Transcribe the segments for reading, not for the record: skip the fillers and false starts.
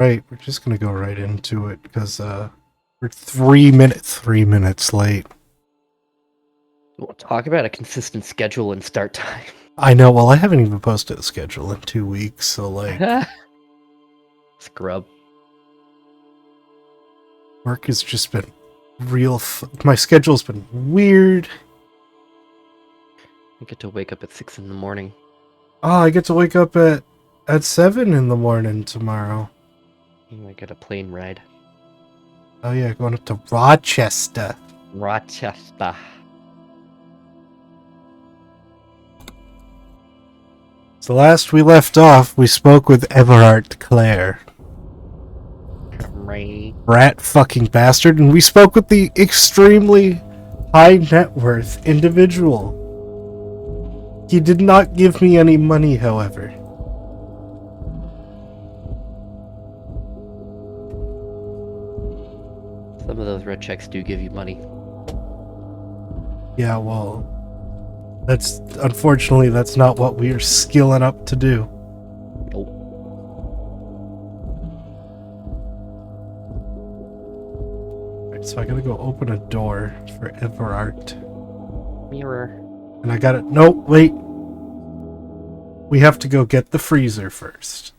Right, we're just gonna go right into it because we're 3 minutes late. We'll talk about a consistent schedule and start time. I know. Well, I haven't even posted a schedule in 2 weeks, so like Scrub. work has just been real. My schedule's been weird. I get to wake up at 6 in the morning. Oh, I get to wake up at 7 in the morning tomorrow. I get a plane ride. Oh yeah, going up to Rochester. Rochester. So last we left off, we spoke with Everard Clare. Right. Rat fucking bastard, and we spoke with the extremely high net worth individual. He did not give me any money, however. Some of those red checks do give you money. Yeah, well, unfortunately that's not what we are skilling up to do. Nope. Right, so I gotta go open a door for Everard. Mirror. And I gotta... No, wait. We have to go get the freezer first.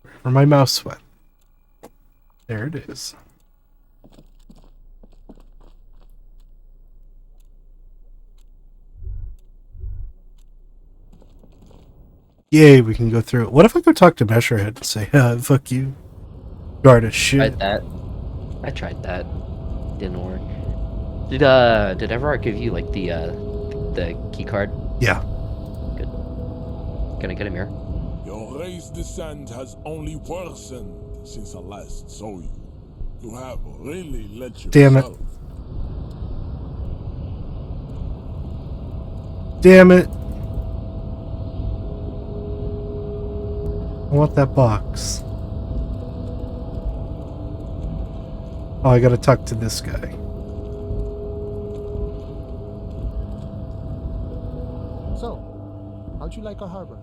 Wherever my mouse went. There it is. Yay, we can go through it. What if I go talk to Mesherhead and say, fuck you. Guard a shit. Tried that. I tried that. Didn't work. Did Everard give you like the key card? Yeah. Good. Can I get a mirror? Your race descent has only worsened since I last saw you. You have really let yourself. Damn it. Damn it. I want that box. Oh, I gotta talk to this guy. So, how'd you like our harbor?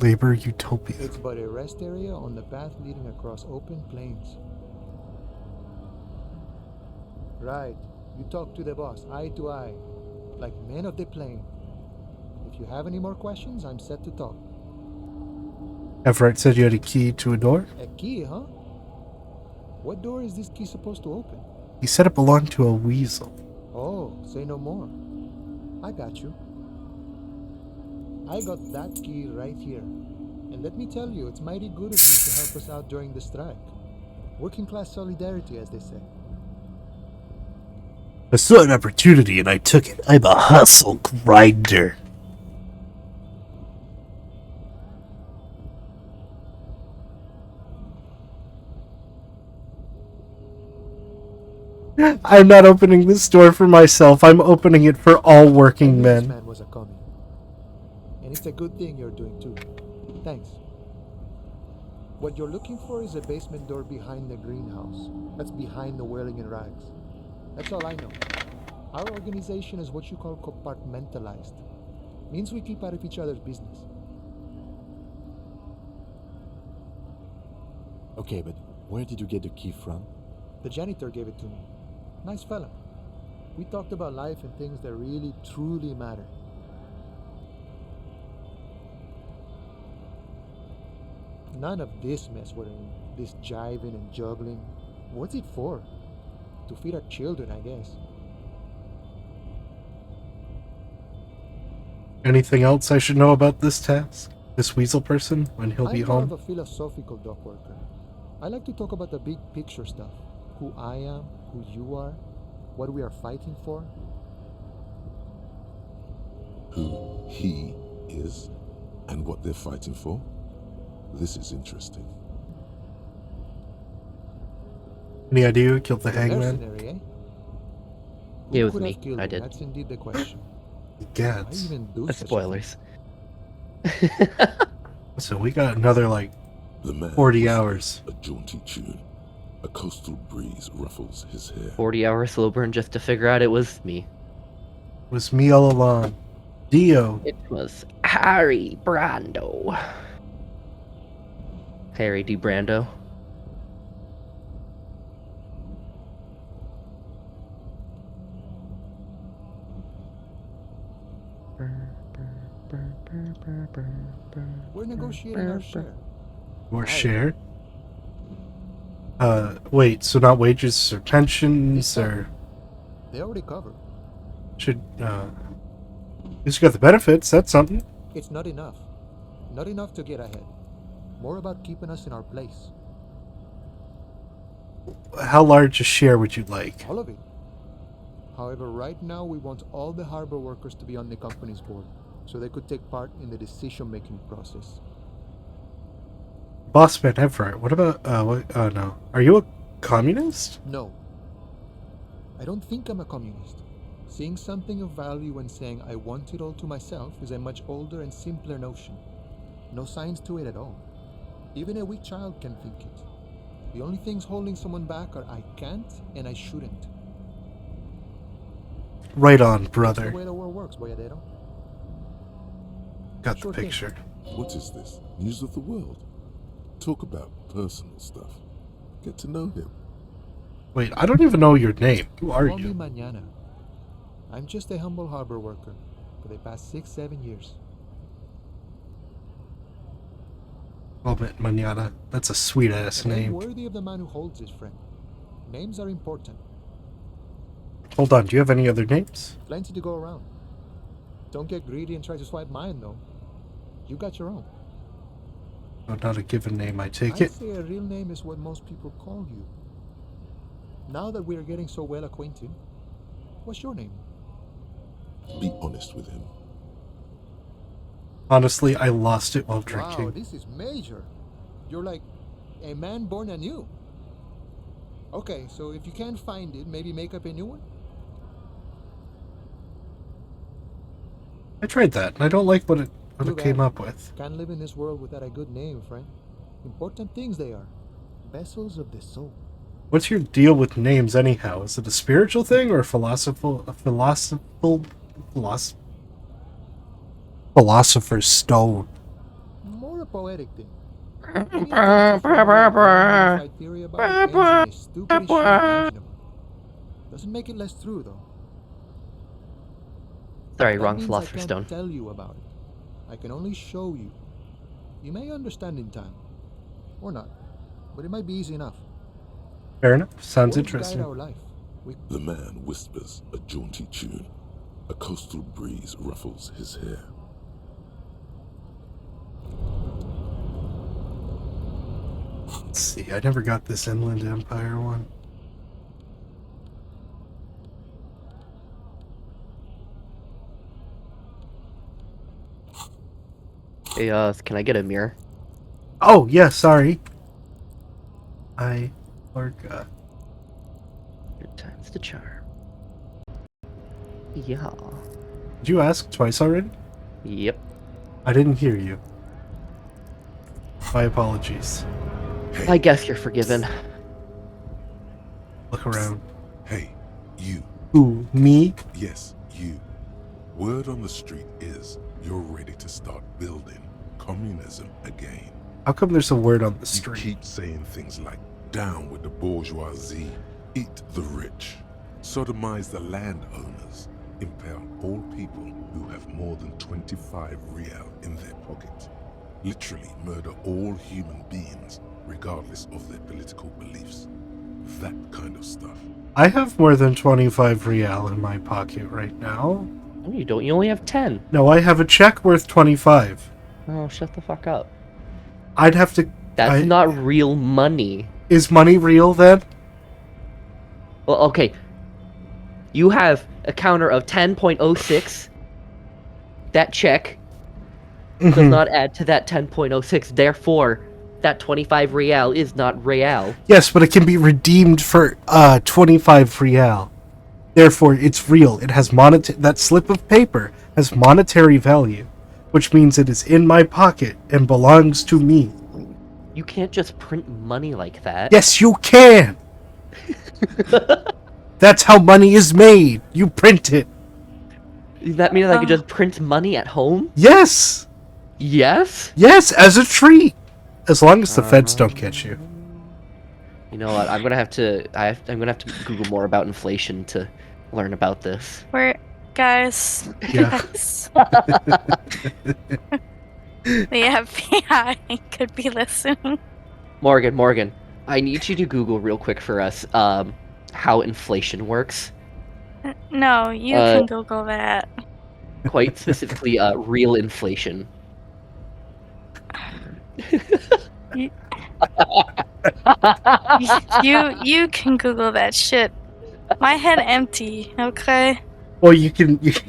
Labor utopia. It's but a rest area on the path leading across open plains. Right. You talk to the boss, eye to eye, like men of the plain. If you have any more questions, I'm set to talk. Everett said you had a key to a door? A key, huh? What door is this key supposed to open? He said it belonged to a weasel. Oh, say no more. I got you. I got that key right here. And let me tell you, it's mighty good of you to help us out during the strike. Working class solidarity, as they say. I saw an opportunity and I took it. I'm a hustle grinder. I'm not opening this door for myself. I'm opening it for all working This men. man was a commie. And it's a good thing you're doing too. Thanks. What you're looking for is a basement door behind the greenhouse. That's behind the whirling in rags. That's all I know. Our organization is what you call compartmentalized. Means we keep out of each other's business. Okay, but where did you get the key from? The janitor gave it to me. Nice fella. We talked about life and things that really, truly matter. None of this mess we're in. This jiving and juggling. What's it for? To feed our children, I guess. Anything else I should know about this task? This weasel person, when he'll I'm be more home? of a philosophical dock worker. I like to talk about the big picture stuff. Who I am, who you are, what we are fighting for. Who he is and what they're fighting for? This is interesting. Any idea who killed the He's a hangman? mercenary, eh? Yeah, it Who was could me. have killed I him? did. That's indeed the question. Why Gats. even do That's such a spoilers. So we got another, like, The man 40 whistles hours. A jaunty tune. A coastal breeze ruffles his hair. 40-hour slow burn just to figure out it was me. It was me all along. Dio. It was Harry Brando. Harry D. Brando. We're negotiating our share. Or share? Wait, so not wages or pensions or They already covered. should, you got the benefits, that's something. It's not enough. Not enough to get ahead. More about keeping us in our place. How large a share would you like? All of it. However, right now we want all the harbor workers to be on the company's board, so they could take part in the decision-making process. Bossman Everett, what about, no. Are you a communist? No. I don't think I'm a communist. Seeing something of value and saying I want it all to myself is a much older and simpler notion. No science to it at all. Even a weak child can think it. The only things holding someone back are I can't and I shouldn't. Right on, That's brother. the way the world works, Boyadero. Got the Sure thing. picture. What is this? News of the world? Talk about personal stuff. Get to know him. Wait, I don't even know your name. Who are Call me you? Mañana. I'm just a humble harbor worker for the past 6-7 years. Moment, Manana. That's a sweet ass And I'm name. worthy of the man who holds his friend. Names are important. Hold on, do you have any other names? Plenty to go around. Don't get greedy and try to swipe mine, though. You got your own. Oh, not a given name, I take I'd it. say a real name is what most people call you. Now that we're getting so well acquainted, what's your name? Be honest with him. Honestly, I lost it while Wow, drinking. this is major. You're like a man born anew. Okay, so if you can't find it, maybe make up a new one? I tried that, and I don't like what it Too came bad. up with. Can't live in this world without a good name, friend. Important things they are. Vessels of the soul. What's your deal with names, anyhow? Is it a spiritual thing or a philosopher's stone? More a poetic thing. Any attempt to theory about it ends in the stupidest shit imaginable. Doesn't make it less true, though. Sorry, That wrong means philosopher's I stone. can't tell you about it. I can only show you. You may understand in time. Or not. But it might be easy enough. Fair enough. Sounds Words guide interesting. our life. We The man whispers a jaunty tune. A coastal breeze ruffles his hair. Let's see, I never got this Inland Empire one. Hey, can I get a mirror? Oh, yeah, sorry. I forgot. Good time's the charm. Yeah. Did you ask twice already? Yep. I didn't hear you. My apologies. I guess you're forgiven. Look around. Hey, you. Who, me? Yes, you. Word on the street is you're ready to start building communism again. How come there's a word on the You street? keep saying things like, down with the bourgeoisie, eat the rich, sodomize the landowners, impale all people who have more than 25 real in their pocket, literally murder all human beings regardless of their political beliefs. That kind of stuff. I have more than 25 real in my pocket right now. No, you don't. You only have 10. No, I have a check worth 25. Oh, shut the fuck up. I'd have to... That's not real money. Is money real then? Well, okay. You have a counter of 10.06. That check does not add to that 10.06. Therefore, that 25 real is not real. Yes, but it can be redeemed for 25 real. Therefore, it's real. It has that slip of paper has monetary value, which means it is in my pocket and belongs to me. You can't just print money like that. Yes, you can. That's how money is made. You print it. Does that mean I could just print money at home? Yes. Yes? Yes, as a treat. As long as the feds don't catch you. You know what? I'm gonna have to. I'm gonna have to Google more about inflation to learn about this. We're guys. Yeah. Guys. The FBI could be listening. Morgan, I need you to Google real quick for us how inflation works. No, you can Google that. Quite specifically, real inflation. You can Google that shit. My head empty, okay? Well, you can. This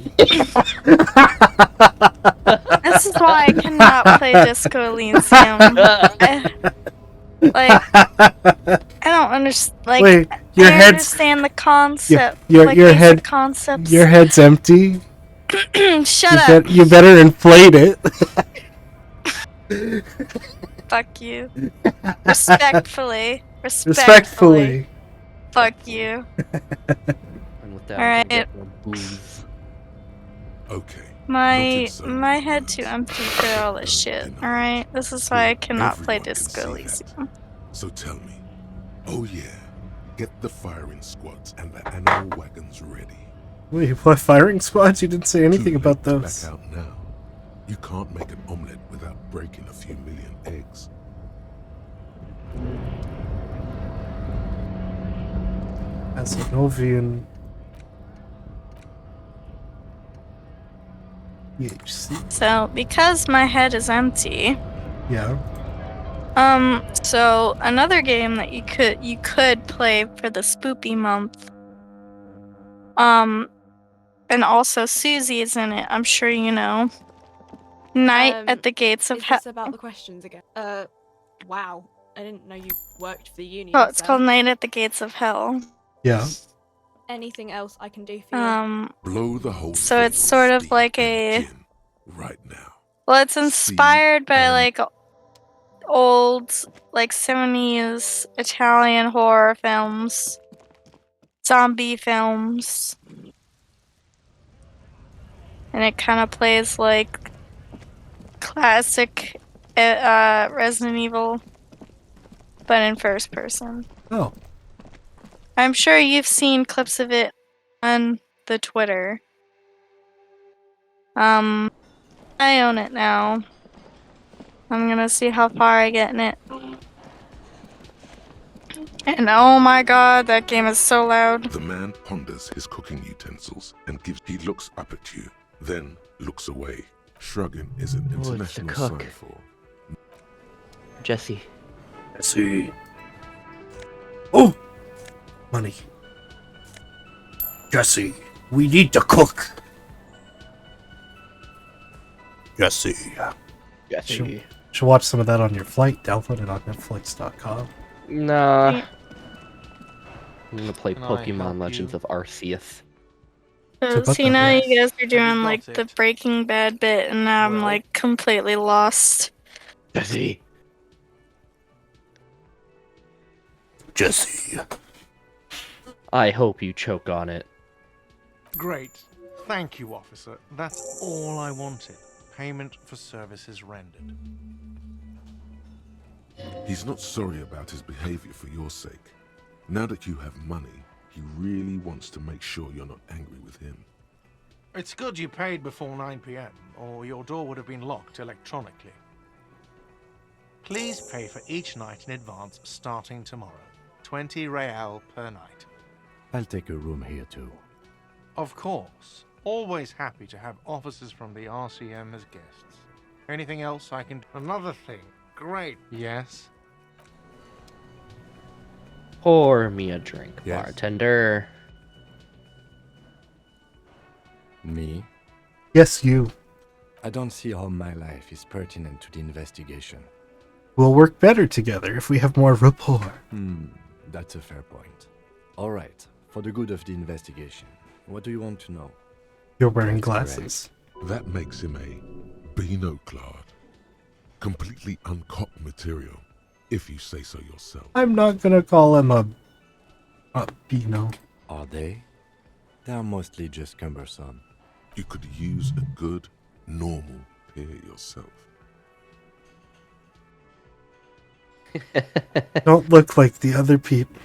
is why I cannot play Disco Elysium. I don't understand. Like, Wait, your I head's understand the concept. your basic head. concepts. Your head's empty. Shut up. You better inflate it. Fuck you. Respectfully. Fuck you. And with that, All I'm right. gonna get more booze. Okay. My noted, so. head too empty for all this shit. All right, this is why I cannot play Everyone can Disco see Elysium. So tell me. Oh yeah. Get the firing squads and the animal wagons ready. Wait, you play firing squads? You didn't say anything Too about late to those. Back out now. You can't make an omelette without breaking a few million eggs. As a Novian EHC. So, because my head is empty, Yeah. so another game that you could play for the spoopy month. And also Susie is in it. I'm sure you know. Night at the Gates of Is Hell. this about the questions again? Wow. I didn't know you worked for the union. Oh, it's called Night at the Gates of Hell. Yeah. Anything else I can do for you? Blow the whole So thing it's sort on of steam like and a. gin right now. Well, it's inspired by and- like old, like 70s Italian horror films, zombie films, and it kind of plays like classic Resident Evil, but in first person. Oh. I'm sure you've seen clips of it on the Twitter. I own it now. I'm gonna see how far I get in it. And oh my god, that game is so loud. The man ponders his cooking utensils and he looks up at you, then looks away. Shrugging is an Oh, it's the international cook. sign for Jesse. Jesse. Oh! Money. Jesse, we need to cook. Jesse. Jesse. Should watch some of that on your flight. Download it on Netflix.com. Nah. I'm gonna play Can I Pokemon help Legends you? of Arceus. So what See, the now heck? you guys are Have doing you like got the it? Breaking Bad bit, and now I'm Well- like completely lost. Jesse. Jesse. I hope you choke on it. Great. Thank you, officer. That's all I wanted. Payment for services rendered. He's not sorry about his behavior for your sake. Now that you have money, he really wants to make sure you're not angry with him. It's good you paid before 9 p.m., or your door would have been locked electronically. Please pay for each night in advance starting tomorrow. 20 real per night. I'll take a room here too. Of course. Always happy to have officers from the RCM as guests. Anything else I can... Another thing. Great. Yes? Pour me a drink, Yes. bartender. Me? Yes, you. I don't see how my life is pertinent to the investigation. We'll work better together if we have more rapport. That's a fair point. Alright, for the good of the investigation, what do you want to know? You're wearing That's glasses. That makes him a Beano-clad. Completely uncopped material, if you say so yourself. I'm not gonna call him a Beano. Are they? They are mostly just cumbersome. You could use a good, normal pair yourself. Don't look like the other people.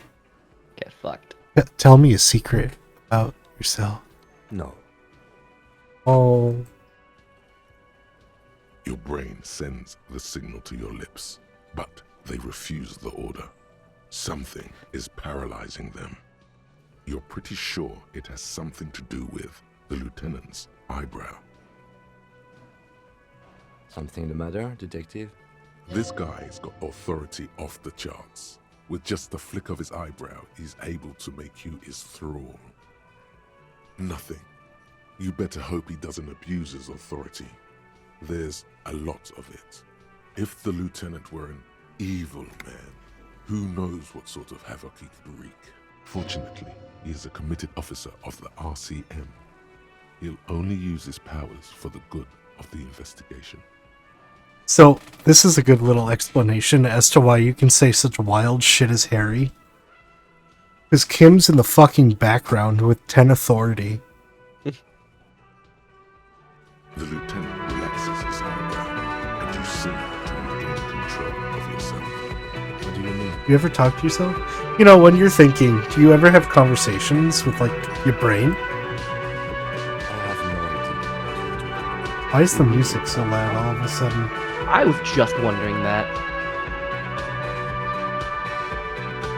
Get fucked. Tell me a secret about yourself. No. Oh, Your brain sends the signal to your lips, but they refuse the order. Something is paralyzing them. You're pretty sure it has something to do with the lieutenant's eyebrow. Something the matter, detective? This guy's got authority off the charts. With just the flick of his eyebrow, he's able to make you his thrall. Nothing. You better hope he doesn't abuse his authority. There's a lot of it. If the lieutenant were an evil man, who knows what sort of havoc he could wreak. Fortunately, he is a committed officer of the RCM. He'll only use his powers for the good of the investigation. so this is a good little explanation as to why you can say such wild shit as Harry. Because Kim's in the fucking background with 10 authority. The lieutenant relaxes his eyebrow, and you seem to regain control of yourself. What do you mean? You ever talk to yourself? You know, when you're thinking, do you ever have conversations with, like, your brain? I have no idea. Why is the music so loud all of a sudden? I was just wondering that.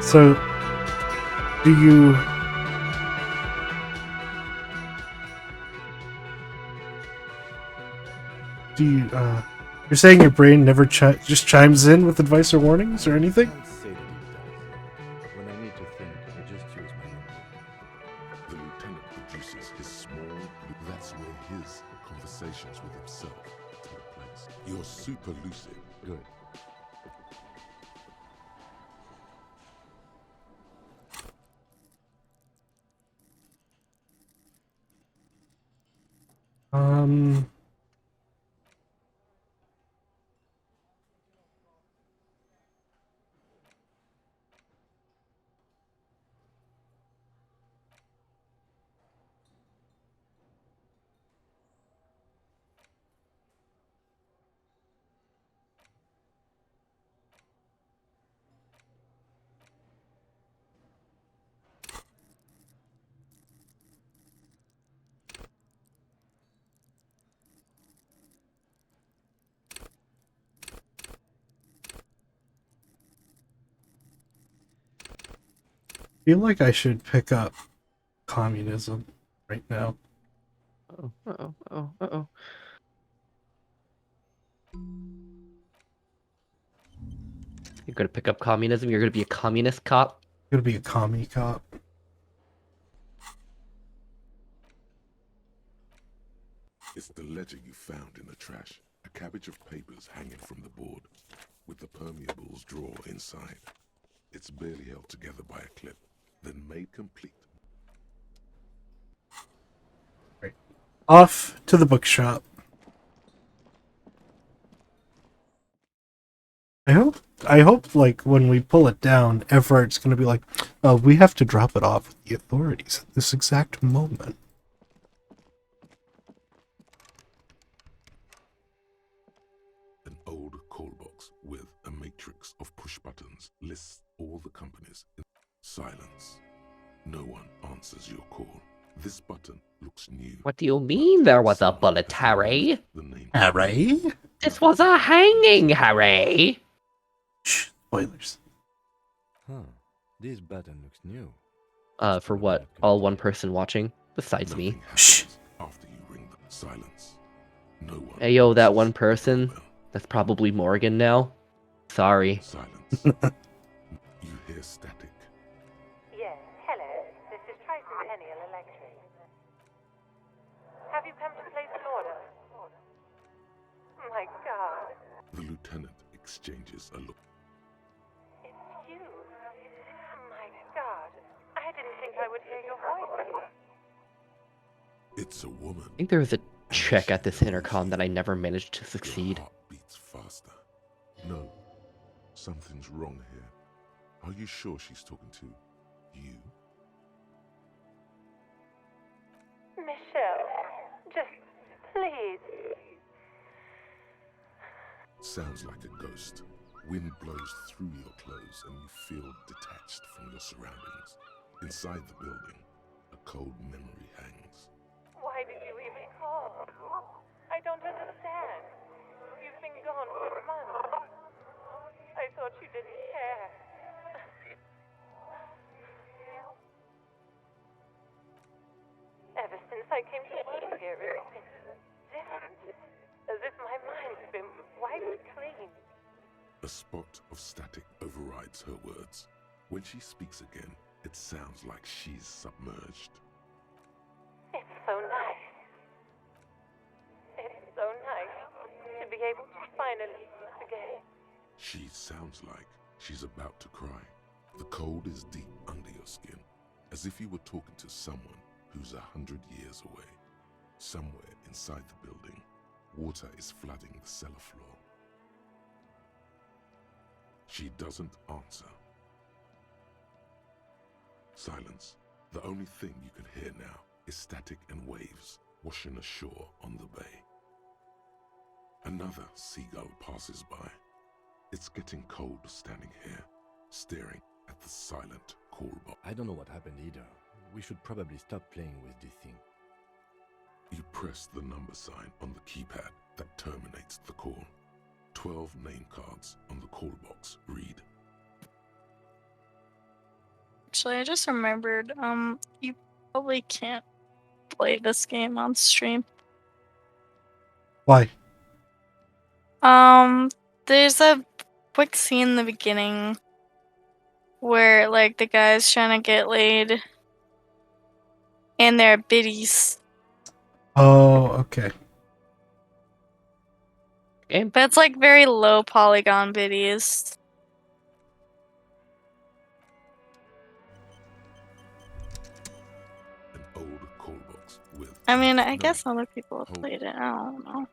So, do you... You're saying your brain never just chimes in with advice or warnings or I anything? can't say that it does, but when I need to think, I just use my notebook. The lieutenant produces his small... That's where his conversations with himself take place. You're super lucid. Good. Um... feel like I should pick up communism right now. Oh, uh-oh, uh-oh, uh-oh. You're gonna pick up communism? You're gonna be a communist cop? I'm gonna be a commie cop. It's the ledger you found in the trash. A cabbage of papers hanging from the board, with the permeables drawer inside. It's barely held together by a clip, then made complete. Off to the bookshop. I hope, like, when we pull it down, Everart's gonna be like, we have to drop it off with the authorities at this exact moment. An old call box with a matrix of push buttons lists all the companies. Silence. No one answers your call. This button looks new. What do you mean there was a bullet, Harry? The name. Harry? This was a hanging, Harry! Shh, spoilers. Huh. This button looks new. For what? All one person watching? Besides me. Nothing Shh. happens after you ring the silence. No one. Hey yo, that answers one the person. doorbell. That's probably Morgan now. Sorry. Silence. You hear static. Yes, hello. This is Tracy Peniel Electric. Have you come to place an order? My God, The lieutenant exchanges a look. it's you. My God, I didn't think I would hear your voice. It's a woman. I think there was a check at this intercom that I never managed to succeed. Your heart beats faster. No, something's wrong here. Are you sure she's talking to you? Michelle, just please. Sounds like a ghost. Wind blows through your clothes and you feel detached from your surroundings. Inside the building, a cold memory hangs. Why did you even call? I don't understand. You've been gone for months. I thought you didn't care. Ever since I came to work here, it's been different. As if my mind's been wiped clean. A spot of static overrides her words. When she speaks again, it sounds like she's submerged. It's so nice. It's so nice to be able to finally forget. She sounds like she's about to cry. The cold is deep under your skin, as if you were talking to someone who's 100 years away. Somewhere inside the building, water is flooding the cellar floor. She doesn't answer. Silence. The only thing you can hear now is static and waves washing ashore on the bay. Another seagull passes by. It's getting cold standing here, staring at the silent call box. I don't know what happened either. We should probably stop playing with this thing. You press the number sign on the keypad that terminates the call. 12 name cards on the call box read. Actually, I just remembered, you probably can't play this game on stream. Why? There's a quick scene in the beginning where, like, the guy's trying to get laid and they're biddies. Oh, okay. Game. But it's, like, very low polygon biddies. An old call box with... I mean, I No. guess other people have Hold. played it. I don't know.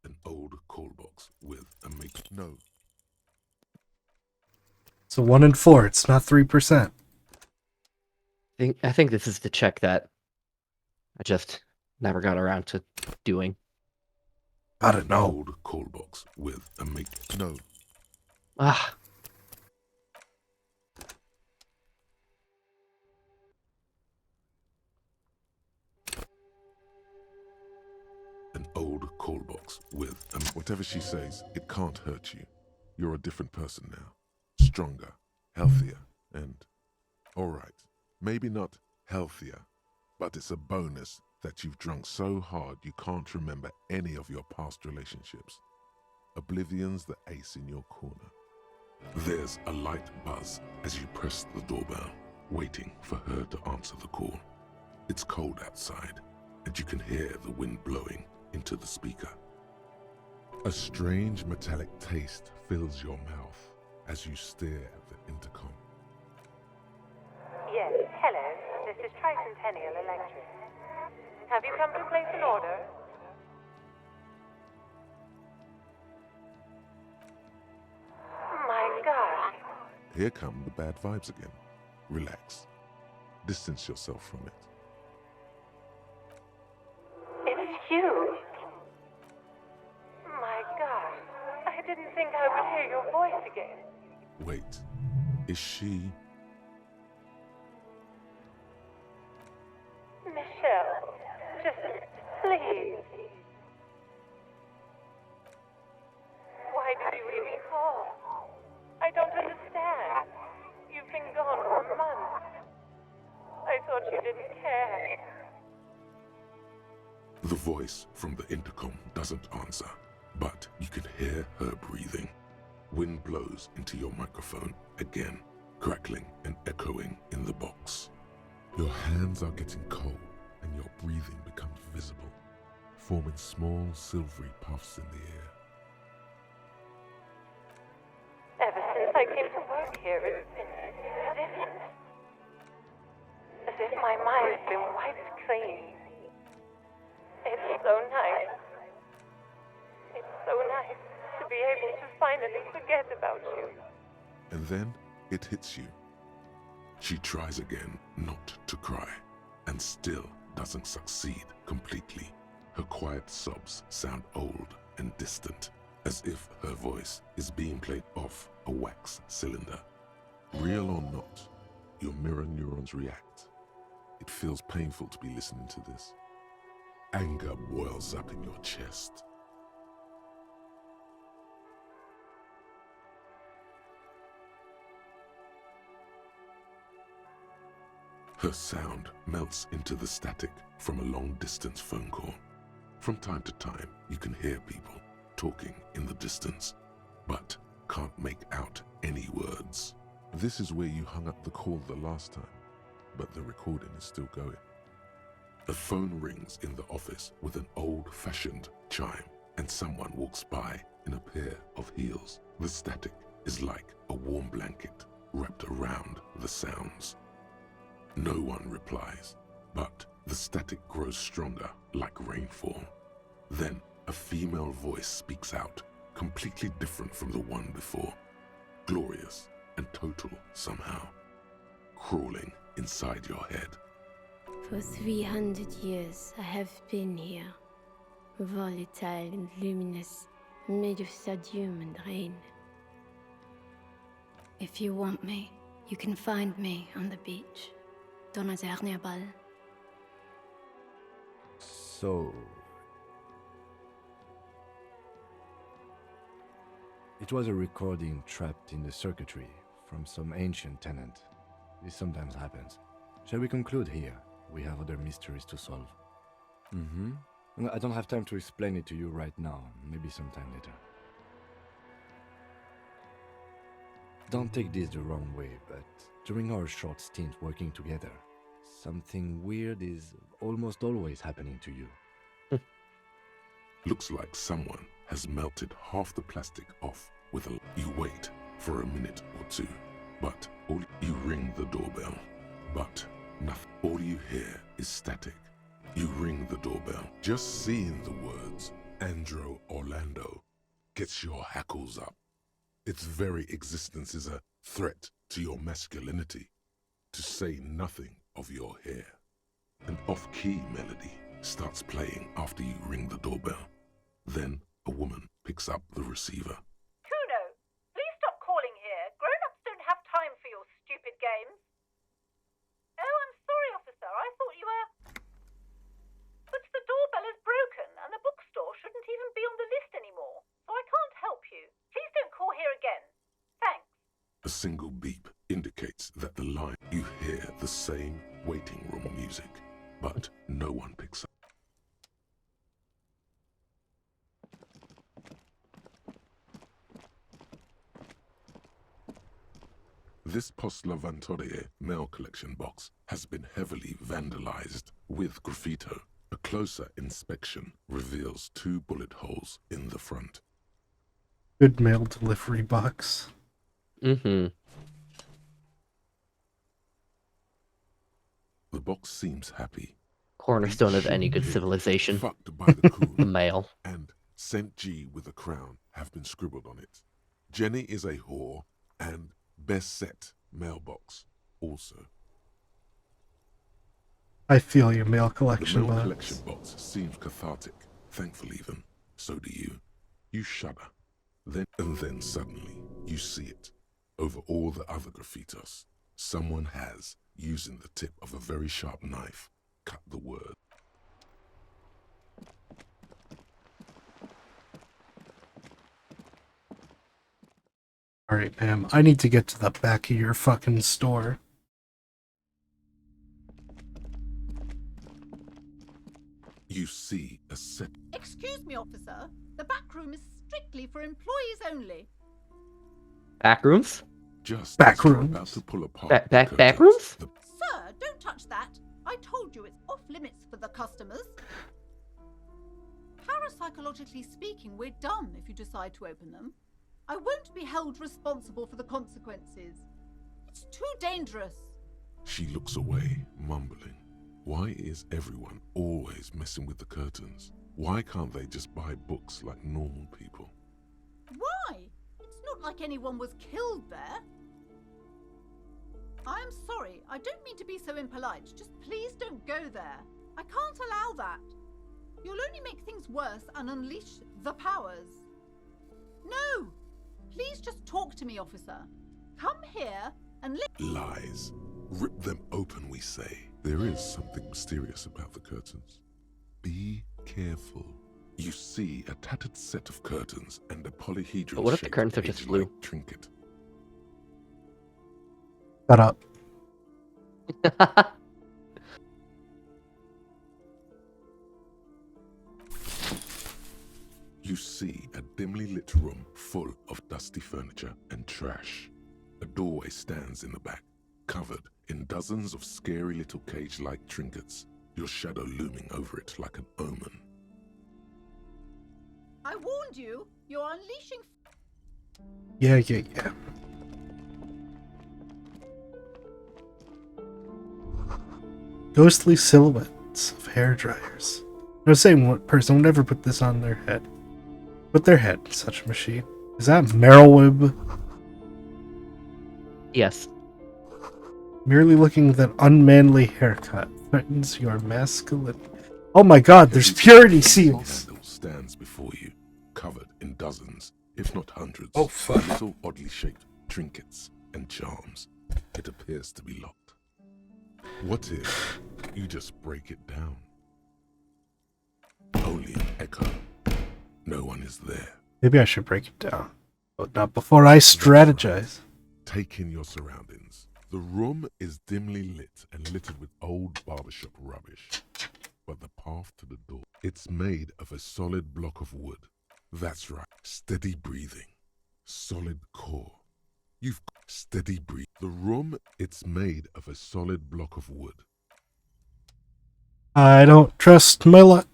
An old call box with a make... No. So 1 in 4. It's not 3%. I think this is the check that I just never got around to doing. I don't know. Old call box with a make... No. Ah, An old call box with a... Whatever she says, it can't hurt you. You're a different person now. Stronger, healthier, and... Alright, maybe not healthier, but it's a bonus that you've drunk so hard you can't remember any of your past relationships. Oblivion's the ace in your corner. There's a light buzz as you press the doorbell, waiting for her to answer the call. It's cold outside, and you can hear the wind blowing into the speaker. A strange metallic taste fills your mouth as you stare at the intercom. Yes, hello. This is Tricentennial Electric. Have you come to place an order? My God. Here come the bad vibes again. Relax. Distance yourself from it. It's you. My God. I didn't think I would hear your voice again. Wait, is she... Michelle, just please. Why did you even call? I don't understand. You've been gone for months. I thought you didn't care. The voice from the intercom doesn't answer, but you can hear her breathing. Wind blows into your microphone again, crackling and echoing in the box. Your hands are getting cold, and your breathing becomes visible, forming small silvery puffs in the air. Ever since I came to work here, it's been different. As if my mind's been wiped clean. It's so nice. It's so nice to be able to finally forget about you. And then it hits you. She tries again not to cry, and still doesn't succeed completely. Her quiet sobs sound old and distant, as if her voice is being played off a wax cylinder. Real or not, your mirror neurons react. It feels painful to be listening to this. Anger boils up in your chest. Her sound melts into the static from a long-distance phone call. From time to time, you can hear people talking in the distance, but can't make out any words. This is where you hung up the call the last time, but the recording is still going. The phone rings in the office with an old-fashioned chime, and someone walks by in a pair of heels. The static is like a warm blanket wrapped around the sounds. No one replies, but the static grows stronger like rainfall. Then a female voice speaks out, completely different from the one before. Glorious and total somehow, crawling inside your head. For 300 years I have been here, volatile and luminous, made of sodium and rain. If you want me, you can find me on the beach. Dans la dernière balle. So... it was a recording trapped in the circuitry from some ancient tenant. This sometimes happens. Shall we conclude here? We have other mysteries to solve. I don't have time to explain it to you right now. Maybe sometime later. Don't take this the wrong way, but during our short stint working together, something weird is almost always happening to you. Looks like someone has melted half the plastic off with a... You wait for a minute or two, but you ring the doorbell, but nothing. All you hear is static. You ring the doorbell. Just seeing the words Andro Orlando gets your hackles up. Its very existence is a threat to your masculinity, to say nothing of your hair. An off-key melody starts playing after you ring the doorbell. Then a woman picks up the receiver. Kuno, please stop calling here. Grown-ups don't have time for your stupid games. Oh, I'm sorry, officer. I thought you were... But the doorbell is broken, and the bookstore shouldn't even be on the list anymore, so I can't help you. Please don't call here again. Thanks. A single beep indicates that the line... You hear the same waiting room music, but no one picks up. This Post Lavatorie mail collection box has been heavily vandalized with graffito. A closer inspection reveals 2 bullet holes in the front. Good mail delivery box. The box seems happy. Cornerstone of any good civilization. Fucked by the coon. Mail. And St. G with a crown have been scribbled on it. Jenny is a whore, and best set mailbox also. I feel your mail collection The mail box. collection box seems cathartic. Thankful even. So do you. You shudder. Then suddenly, you see it. Over all the other graffitos, someone has, using the tip of a very sharp knife, cut the word. Alright, ma'am. I need to get to the back of your fucking store. You see a set. Excuse me, officer. The back room is strictly for employees only. Back rooms? Just Back as you're rooms. about to pull apart Back the back curtains, rooms? the Sir, don't touch that. I told you it's off limits for the customers. Parapsychologically speaking, we're done if you decide to open them. I won't be held responsible for the consequences. It's too dangerous. She looks away, mumbling. Why is everyone always messing with the curtains? Why can't they just buy books like normal people? Why? It's not like anyone was killed there. I am sorry. I don't mean to be so impolite. Just please don't go there. I can't allow that. You'll only make things worse and unleash the powers. No! Please just talk to me, officer. Come here and Lies. Rip them open, we say. There is something mysterious about the curtains. Be careful. You see a tattered set of curtains and a polyhedron But what if the curtains are just blue? trinket. Shut up. You see a dimly lit room full of dusty furniture and trash. A doorway stands in the back, covered in dozens of scary little cage-like trinkets, your shadow looming over it like an omen. I warned you. You're unleashing. Yeah. Ghostly silhouettes of hair dryers. No sane person would ever put this on their head. Put their head in such a machine. Is that Merylweb? Yes. Merely looking at that unmanly haircut threatens your masculinity. Oh my god, there's purity seals! Candle stands before you, covered in dozens, if not hundreds, Oh, fuck. of little oddly shaped trinkets and charms. It appears to be locked. What if you just break it down? Only an echo. No one is there. Maybe I should break it down. But not before I strategize. Take in your surroundings. The room is dimly lit and littered with old barbershop rubbish. But the path to the door, it's made of a solid block of wood. That's right. Steady breathing. Solid core. You've got steady breathing. The room, it's made of a solid block of wood. I don't trust my luck.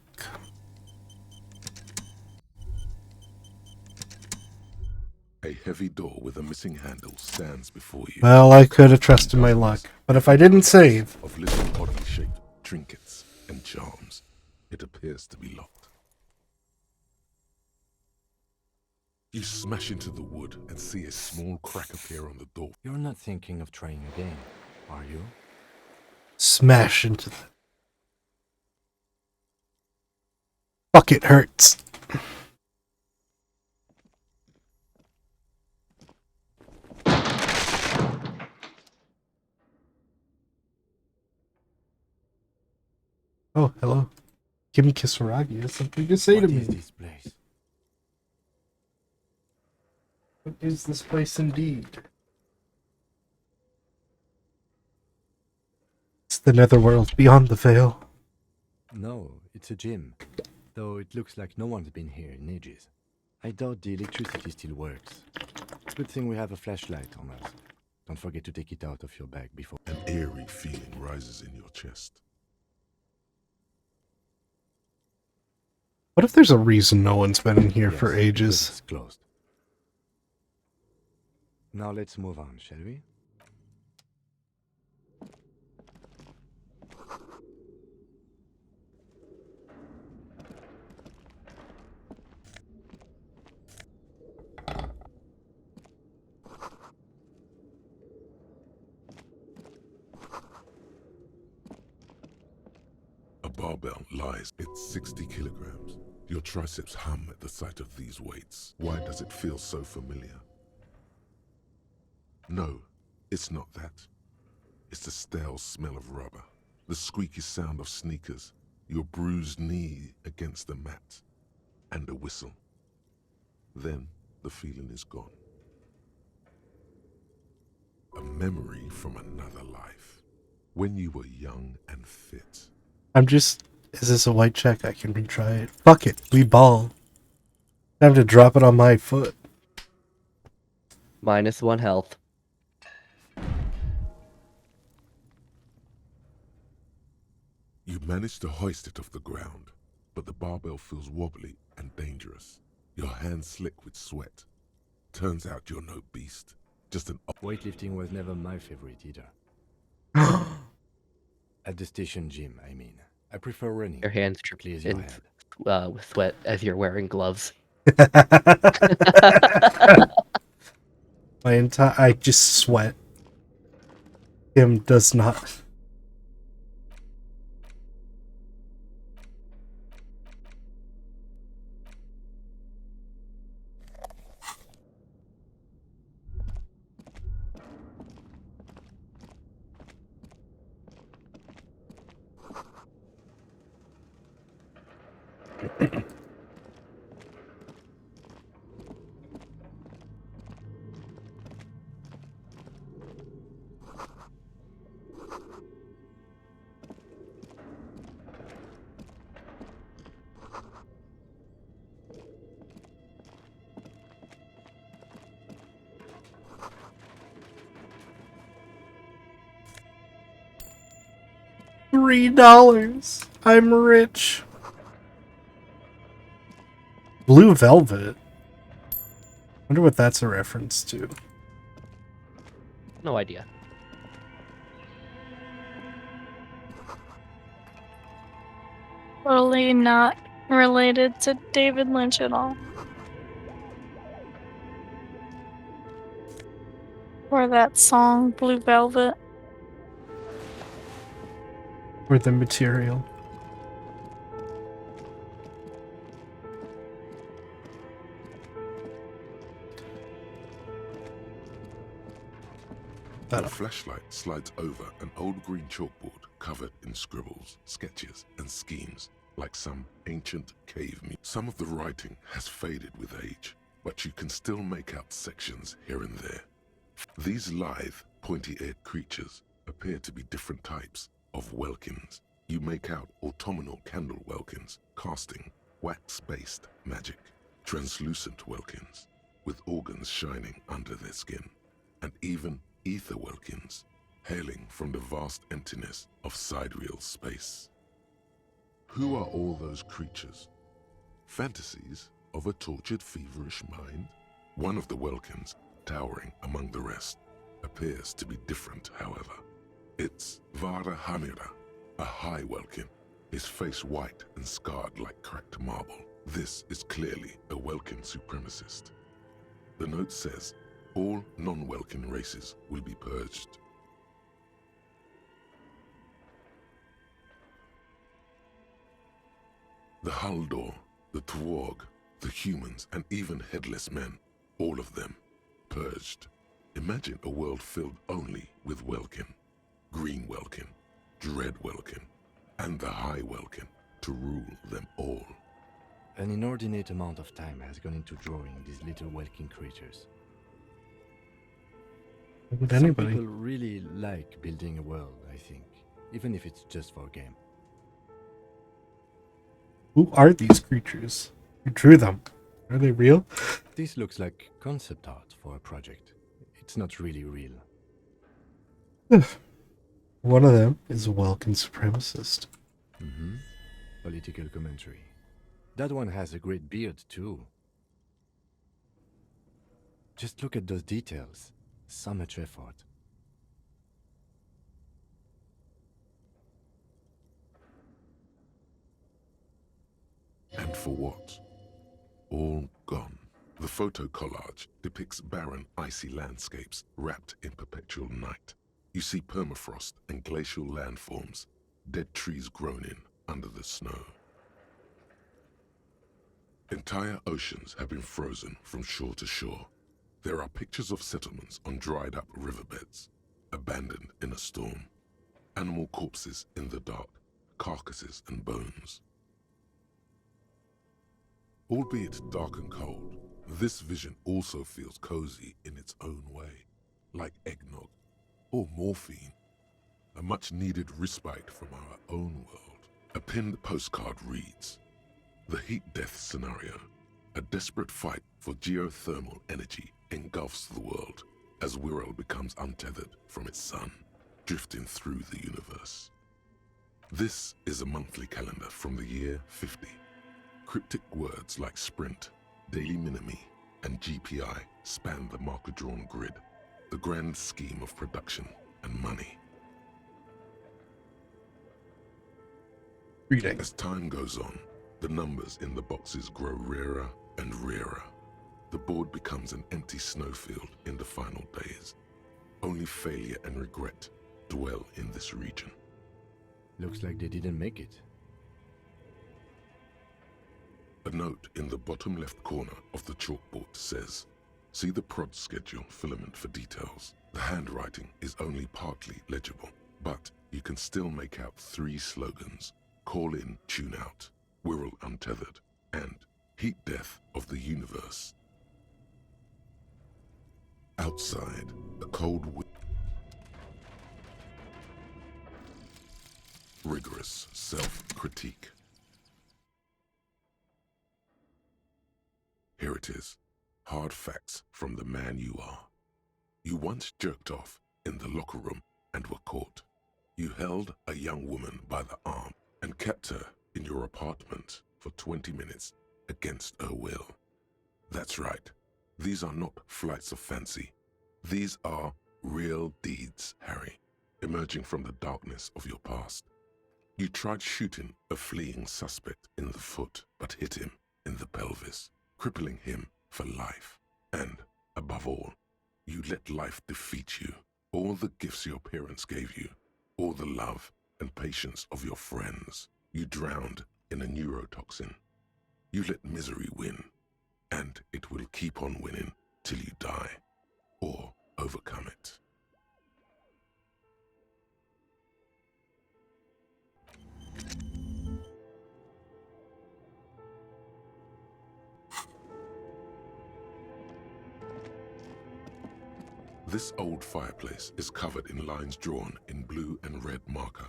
A heavy door with a missing handle stands before you. Well, I could have trusted my luck. But if I didn't save... Of little oddly shaped trinkets and charms. It appears to be locked. You smash into the wood and see a small crack appear on the door. You're not thinking of trying again, are you? Smash into the... Fuck, it hurts. Oh, hello. Kim Kisaragi has something to say to What me. is this place? What is this place indeed? It's the netherworld beyond the veil. No, it's a gym. Though it looks like no one's been here in ages. I doubt the electricity still works. Good thing we have a flashlight on us. Don't forget to take it out of your bag before. An eerie feeling rises in your chest. What if there's a reason no one's been in here Yes, for because ages? it's closed. Now let's move on, shall we? A barbell lies. It's 60 kilograms. Your triceps hum at the sight of these weights. Why does it feel so familiar? No, it's not that. It's the stale smell of rubber, the squeaky sound of sneakers, your bruised knee against the mat, and a whistle. Then the feeling is gone. A memory from another life, when you were young and fit. I'm just... Is this a white check? I can retry it. Fuck it. We ball. Time to drop it on my foot. -1 health. You manage to hoist it off the ground, but the barbell feels wobbly and dangerous. Your hands slick with sweat. Turns out you're no beast, just an... Weightlifting was never my favorite either. At the station gym, I mean. I prefer running. Your hands Quickly as your in head. with sweat as you're wearing gloves. My entire... I just sweat. Kim does not. $3. I'm rich. Blue velvet. Wonder what that's a reference to. No idea. Totally not related to David Lynch at all. Or that song, Blue Velvet. Or the material. The flashlight slides over an old green chalkboard covered in scribbles, sketches, and schemes, like some ancient cave meet. Some of the writing has faded with age, but you can still make out sections here and there. These lithe, pointy-eared creatures appear to be different types of welkins. You make out autumnal candle welkins, casting wax-based magic, translucent welkins, with organs shining under their skin, and even ether welkins, hailing from the vast emptiness of sidereal space. Who are all those creatures? Fantasies of a tortured, feverish mind? One of the welkins, towering among the rest, appears to be different, however. It's Vara Hamira, a high welkin, his face white and scarred like cracked marble. This is clearly a welkin supremacist. The note says, all non-welkin races will be purged. The Haldor, the Twarg, the humans, and even headless men, all of them, purged. Imagine a world filled only with welkin, green welkin, dread welkin, and the high welkin to rule them all. An inordinate amount of time has gone into drawing these little welkin creatures. Would Some anybody? people really like building a world, I think, even if it's just for a game. Who are these creatures? Who drew them? Are they real? This looks like concept art for a project. It's not really real. One of them is a Welkin supremacist. Mm-hmm. Political commentary. That one has a great beard, too. Just look at those details. So much effort. And for what? All gone. The photo collage depicts barren, icy landscapes wrapped in perpetual night. You see permafrost and glacial landforms, dead trees grown in under the snow. Entire oceans have been frozen from shore to shore. There are pictures of settlements on dried-up riverbeds, abandoned in a storm. Animal corpses in the dark, carcasses and bones. Albeit dark and cold, this vision also feels cozy in its own way, like eggnog or morphine, a much-needed respite from our own world. A pinned postcard reads, "The heat-death scenario, a desperate fight for geothermal energy engulfs the world as Wirral becomes untethered from its sun, drifting through the universe." This is a monthly calendar from the year 50. Cryptic words like sprint, daily minimi, and GPI span the marker-drawn grid, the grand scheme of production and money. Reading. As time goes on, the numbers in the boxes grow rarer and rarer. The board becomes an empty snowfield in the final days. Only failure and regret dwell in this region. Looks like they didn't make it. A note in the bottom left corner of the chalkboard says, "See the prod schedule filament for details." The handwriting is only partly legible, but you can still make out 3 slogans: call in, tune out. squirrel untethered, and heat death of the universe. Outside, a cold wind. Rigorous self-critique. Here it is, hard facts from the man you are. You once jerked off in the locker room and were caught. You held a young woman by the arm and kept her in your apartment for 20 minutes against her will. That's right. These are not flights of fancy. These are real deeds, Harry, emerging from the darkness of your past. You tried shooting a fleeing suspect in the foot, but hit him in the pelvis, crippling him for life. And, above all, you let life defeat you. All the gifts your parents gave you, all the love and patience of your friends, you drowned in a neurotoxin. You let misery win, and it will keep on winning till you die, or overcome it. This old fireplace is covered in lines drawn in blue and red marker,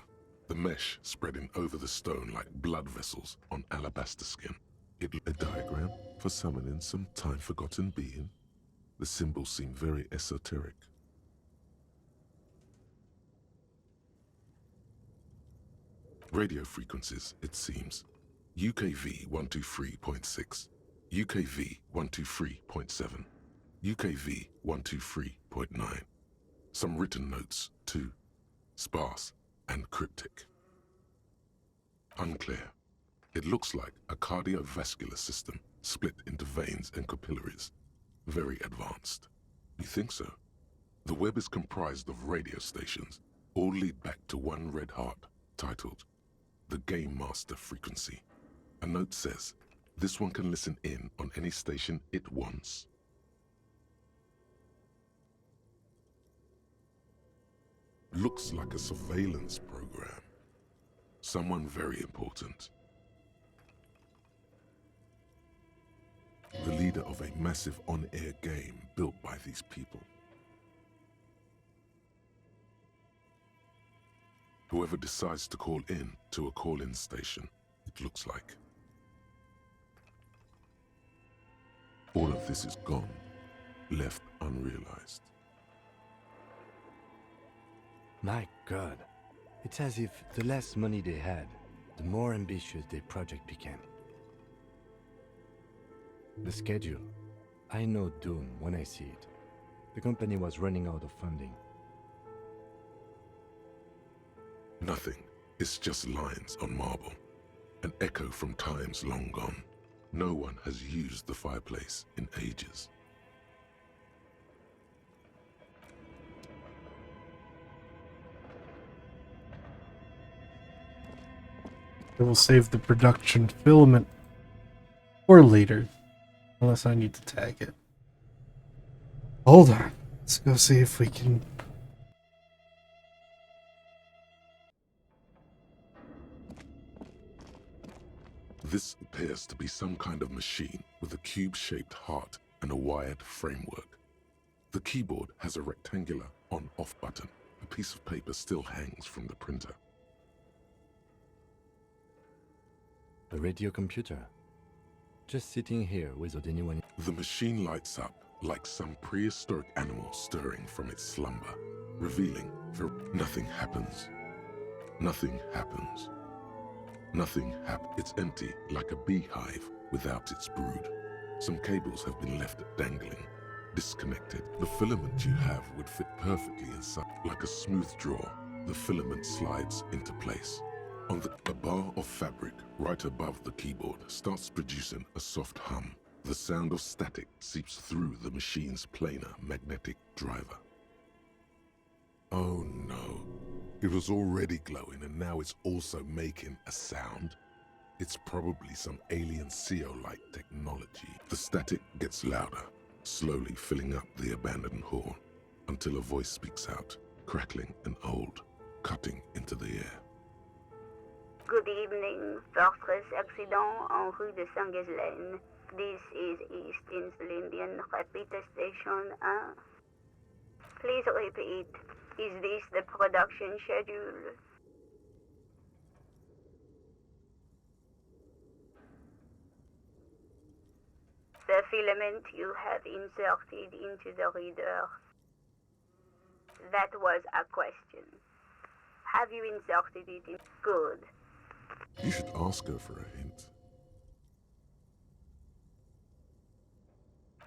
the mesh spreading over the stone like blood vessels on alabaster skin. It a diagram for summoning some time-forgotten being. The symbols seem very esoteric. Radio frequencies, it seems. UKV 123.6, UKV 123.7, UKV 123.9. Some written notes, too. Sparse and cryptic. Unclear. It looks like a cardiovascular system split into veins and capillaries. Very advanced. You think so? The web is comprised of radio stations, all lead back to one red heart, titled the Game Master Frequency. A note says, this one can listen in on any station it wants. Looks like a surveillance program. Someone very important. The leader of a massive on-air game built by these people. Whoever decides to call in to a call-in station, it looks like. All of this is gone, left unrealized. My God, it's as if the less money they had, the more ambitious their project became. The schedule. I know doom when I see it. The company was running out of funding. Nothing. It's just lines on marble. An echo from times long gone. No one has used the fireplace in ages. It will save the production filament for later. Unless I need to tag it. Hold on. Let's go see if we can... This appears to be some kind of machine with a cube-shaped heart and a wired framework. The keyboard has a rectangular on-off button. A piece of paper still hangs from the printer. A radio computer. Just sitting here without anyone. The machine lights up like some prehistoric animal stirring from its slumber, revealing nothing happens. Nothing happens. Nothing happens. It's empty like a beehive without its brood. Some cables have been left dangling, disconnected. The filament you have would fit perfectly inside. Like a smooth draw, the filament slides into place. A bar of fabric right above the keyboard starts producing a soft hum. The sound of static seeps through the machine's planar magnetic driver. Oh no. It was already glowing and now it's also making a sound. It's probably some alien CO-like technology. The static gets louder, slowly filling up the abandoned hall, until a voice speaks out, crackling and old, cutting into the air. Good evening, Fortress accident en rue de Saint-Ghislaine. This is East Insulindian Repeater Station 1. Please repeat. Is this the production schedule? The filament you have inserted into the reader. That was a question. Have you inserted it in? Good. You should ask her for a hint.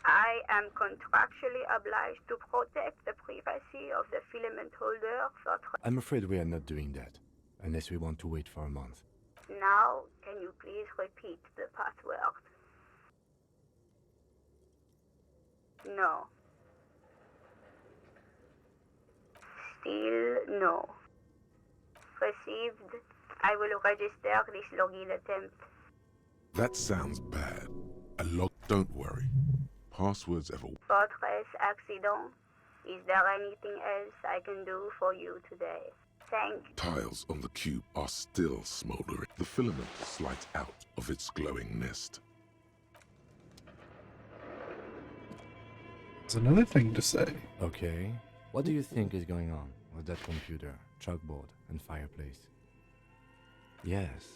I am contractually obliged to protect the privacy of the filament holder for... I'm afraid we are not doing that, unless we want to wait for a month. Now, can you please repeat the password? No. Still no. Received. I will register this login attempt. That sounds bad. A log. Don't worry. Passwords ever. Fortress accident. Is there anything else I can do for you today? Thank you. Tiles on the cube are still smoldering. The filament slides out of its glowing nest. There's another thing to say. Okay. What do you think is going on with that computer, chalkboard, and fireplace? Yes,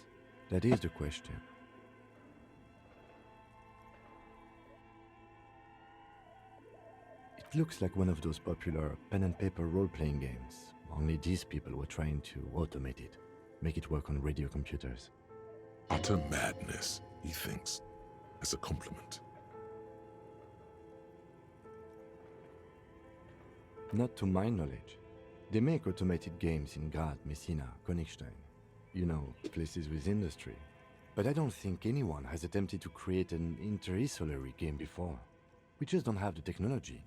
that is the question. It looks like one of those popular pen and paper role-playing games, only these people were trying to automate it, make it work on radio computers. Utter madness, he thinks, as a compliment. Not to my knowledge. They make automated games in Graz, Messina, Königstein. You know, places with industry. But I don't think anyone has attempted to create an inter-isolary game before. We just don't have the technology.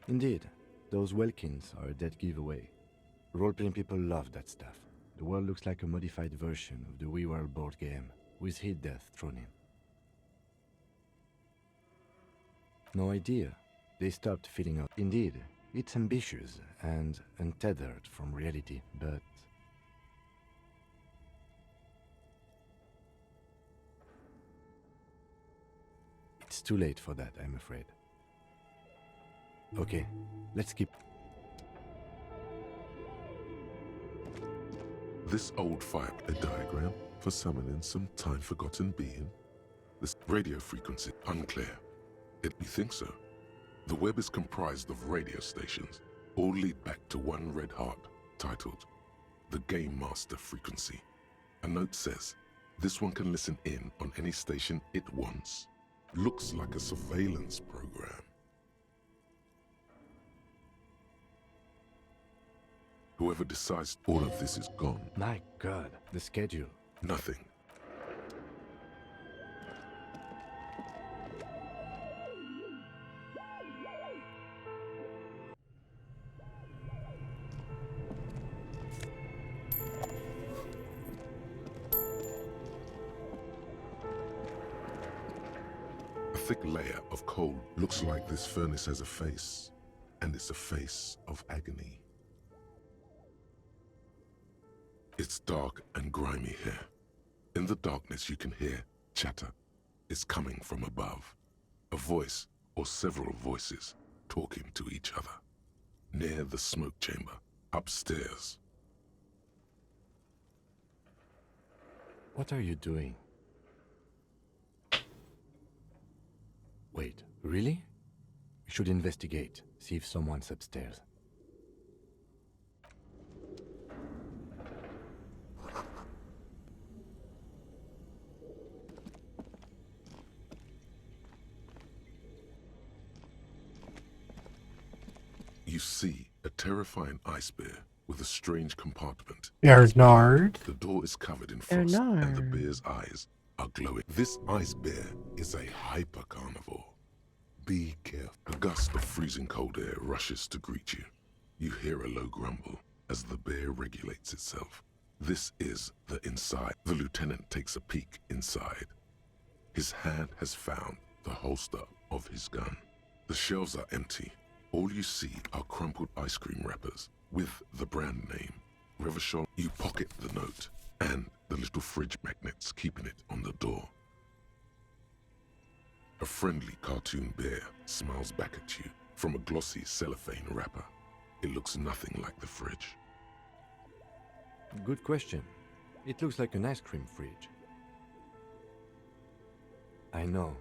Indeed, those Welkins are a dead giveaway. Role-playing people love that stuff. The world looks like a modified version of the WeWorld board game, with hit death thrown in. No idea. They stopped filling up. Indeed, it's ambitious and untethered from reality, but... It's too late for that, I'm afraid. Okay, let's keep... This old fire, a diagram for summoning some time-forgotten being. This radio frequency, unclear. We think so. The web is comprised of radio stations, all lead back to one red heart, titled the Game Master Frequency. A note says, this one can listen in on any station it wants. Looks like a surveillance program. Whoever decides all of this is gone. My God, the schedule. Nothing. A thick layer of coal looks like this furnace has a face, and it's a face of agony. It's dark and grimy here. In the darkness you can hear chatter. It's coming from above. A voice or several voices talking to each other. Near the smoke chamber, upstairs. What are you doing? Wait, really? We should investigate, see if someone's upstairs. You see a terrifying ice bear with a strange compartment. Bernard. The door is covered in frost and the bear's eyes are glowing. This ice bear is a hyper carnivore. Be careful. A gust of freezing cold air rushes to greet you. You hear a low grumble as the bear regulates itself. This is the inside. The lieutenant takes a peek inside. His hand has found the holster of his gun. The shelves are empty. All you see are crumpled ice cream wrappers with the brand name. Revachol. You pocket the note and the little fridge magnets keeping it on the door. A friendly cartoon bear smiles back at you from a glossy cellophane wrapper. It looks nothing like the fridge. Good question. It looks like an ice cream fridge. I know.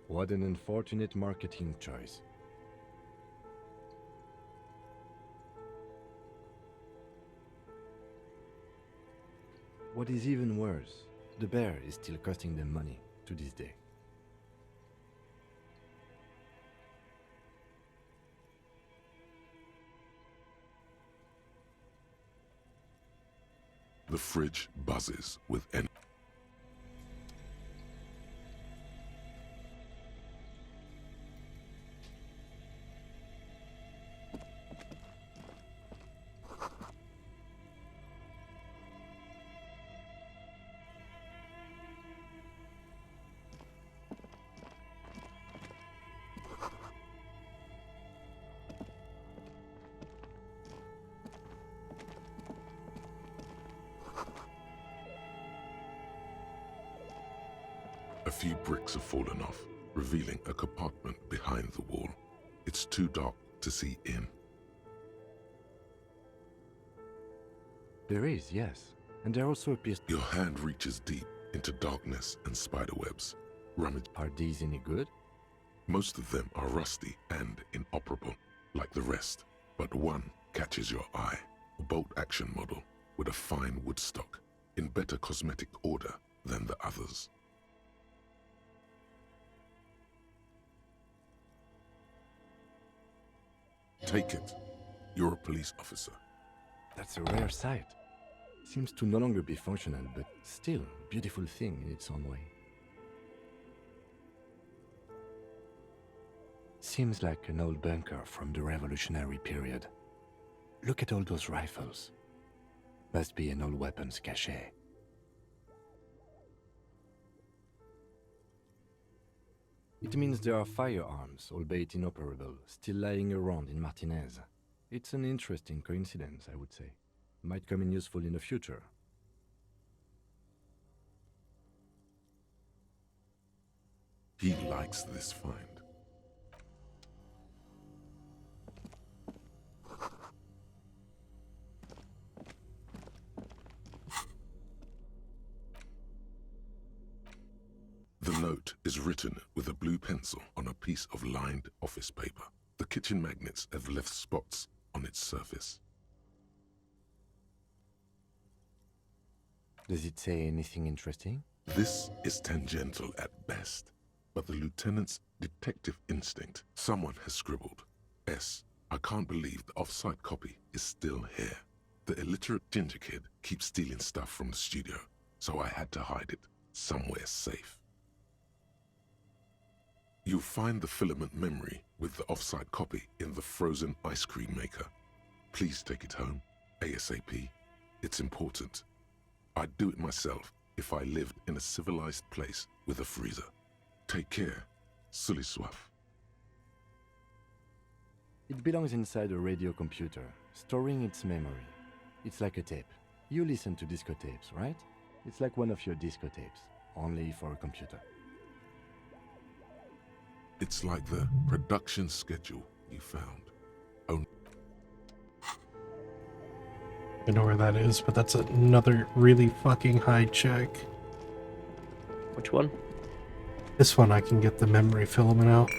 What an unfortunate marketing choice. What is even worse, the bear is still costing them money to this day. The fridge buzzes with energy. A few bricks have fallen off, revealing a compartment behind the wall. It's too dark to see in. There is, yes. And there also appears... Your hand reaches deep into darkness and spiderwebs. Rummage. Are these any good? Most of them are rusty and inoperable, like the rest. But one catches your eye. A bolt-action model with a fine wood stock, in better cosmetic order than the others. Take it. You're a police officer. That's a rare sight. Seems to no longer be functional, but still a beautiful thing in its own way. Seems like an old bunker from the revolutionary period. Look at all those rifles. Must be an old weapons cache. It means there are firearms, albeit inoperable, still lying around in Martinez. It's an interesting coincidence, I would say. Might come in useful in the future. He likes this find. The note is written with a blue pencil on a piece of lined office paper. The kitchen magnets have left spots on its surface. Does it say anything interesting? This is tangential at best, but the lieutenant's detective instinct, someone has scribbled. S. I can't believe the off-site copy is still here. The illiterate ginger kid keeps stealing stuff from the studio, so I had to hide it somewhere safe. You'll find the filament memory with the off-site copy in the frozen ice cream maker. Please take it home, ASAP. It's important. I'd do it myself if I lived in a civilized place with a freezer. Take care, Sully Soif. It belongs inside a radio computer, storing its memory. It's like a tape. You listen to disco tapes, right? It's like one of your disco tapes, only for a computer. It's like the production schedule you found. I know where that is, but that's another really fucking high check. Which one? This one I can get the memory filament out.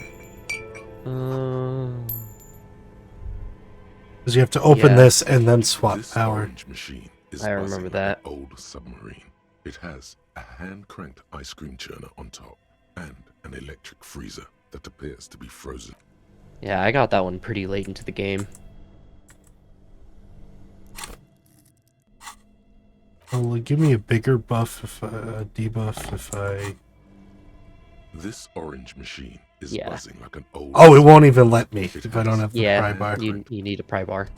Because you have to open this and then swap this power. Orange machine is I remember buzzing that. like an old submarine. It has a hand-cranked ice cream churner on top and an electric freezer that appears to be frozen. Yeah, I got that one pretty late into the game. Will it give me a bigger buff if debuff if I... This orange machine is buzzing like an old... Oh, it won't even let me if I don't have the pry bar. You need a pry bar.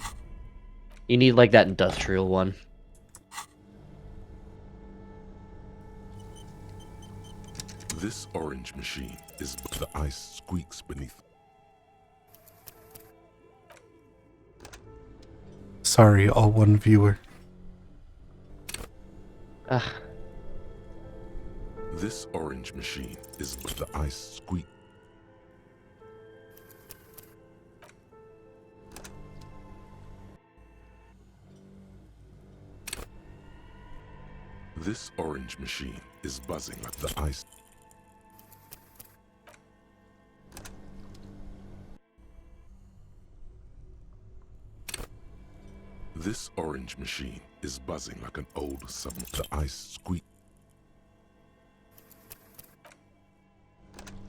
You need like that industrial one. This orange machine is... The ice squeaks beneath. Sorry, all one viewer. Ugh. This orange machine is but the ice squeak. This orange machine is buzzing like the ice. This orange machine is buzzing like an old sub. The ice squeak.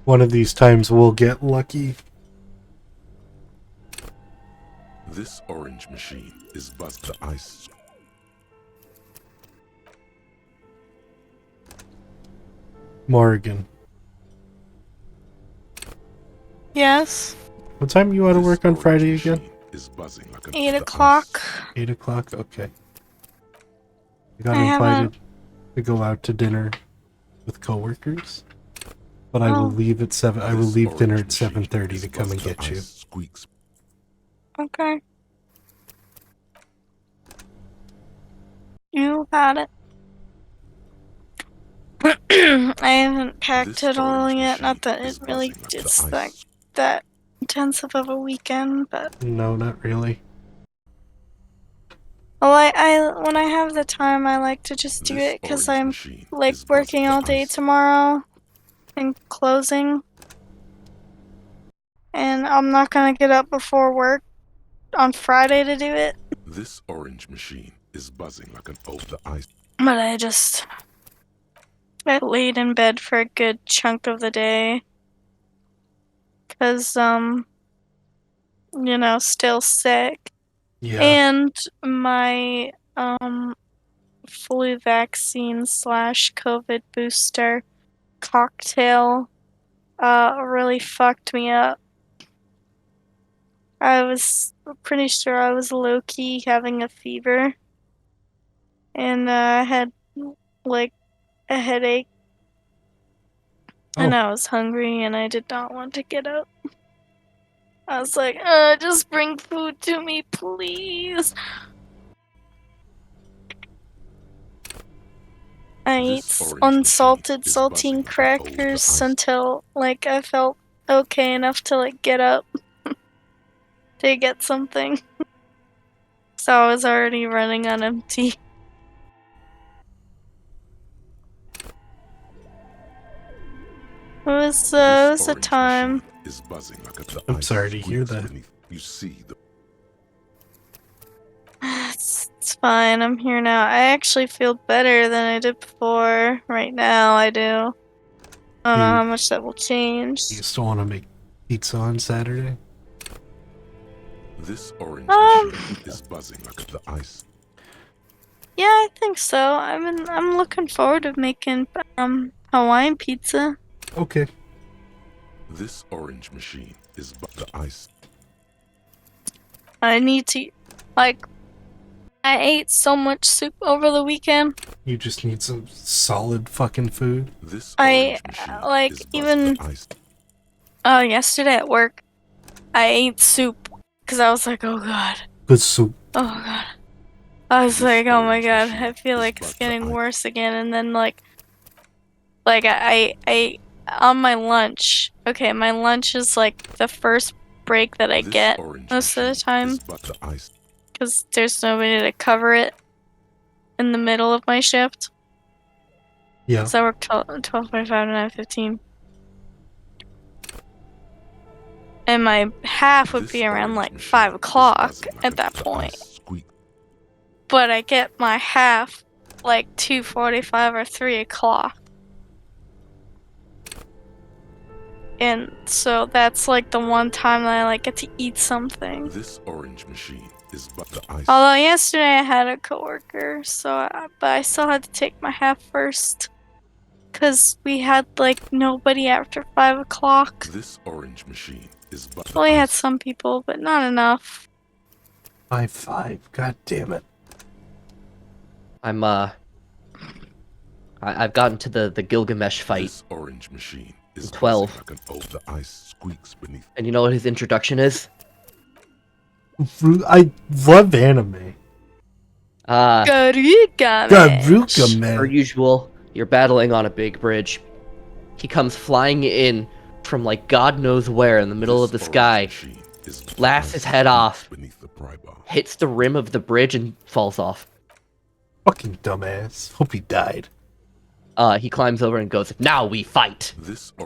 One of these times we'll get lucky. This orange machine is buzzed the ice. Morgan, Yes. what time are you out of work on Friday again? Is buzzing like an 8 o'clock. 8 o'clock? Okay. I got I haven't- invited to go out to dinner with coworkers, but I will Oh. leave at 7. I will leave dinner at 7:30 to come and get you. Squeaks. Okay. You got it. I haven't packed it all yet. Not that it really it's that intensive of a weekend, but No, not really. well, I when I have the time, I like to just do it because I'm like working all day tomorrow and closing, and I'm not gonna get up before work on Friday to do it. This orange machine is buzzing like an old ice. But I laid in bed for a good chunk of the day. Cause still sick. Yeah. And my flu vaccine / COVID booster cocktail really fucked me up. I was pretty sure I was low-key having a fever. And I had like a headache. And I was hungry and I did not want to get up. I was like, just bring food to me, please. I ate unsalted saltine crackers until like I felt okay enough to like get up to get something. So I was already running on empty. It was a time. Is buzzing like a I'm sorry to hear that. You see the It's fine. I'm here now. I actually feel better than I did before. Right now, I do. I don't know how much that will change. You still want to make pizza on Saturday? This orange machine is buzzing like the ice. Yeah, I think so. I'm looking forward to making Hawaiian pizza. Okay. This orange machine is the ice. I need to, like, I ate so much soup over the weekend. You just need some solid fucking food. This I like even yesterday at work, I ate soup because I was like, oh god. Good soup. Oh god. I was like, oh my god, I feel like it's getting worse again. And then like I on my lunch. Okay, my lunch is like the first break that I get most of the time. Because there's nobody to cover it in the middle of my shift. Yeah. So I work 12:45 to 9:15. And my half would be around like 5 o'clock at that point. But I get my half like 2:45 or 3 o'clock. And so that's like the one time that I like get to eat something. This orange machine is but the ice. Although yesterday I had a coworker, but I still had to take my half first. Cause we had like nobody after 5 o'clock. This orange machine is but the Well, we ice. had some people, but not enough. 5-5. God damn it. I've gotten to the Gilgamesh fight. This orange machine is 12. like an old the ice squeaks beneath. And you know what his introduction is? I love anime. Garugame. Per usual, you're battling on a big bridge. He comes flying in from like God knows where in the middle of the sky, blasts his head off, hits the rim of the bridge and falls off. Fucking dumbass. Hope he died. He climbs over and goes, "Now we fight."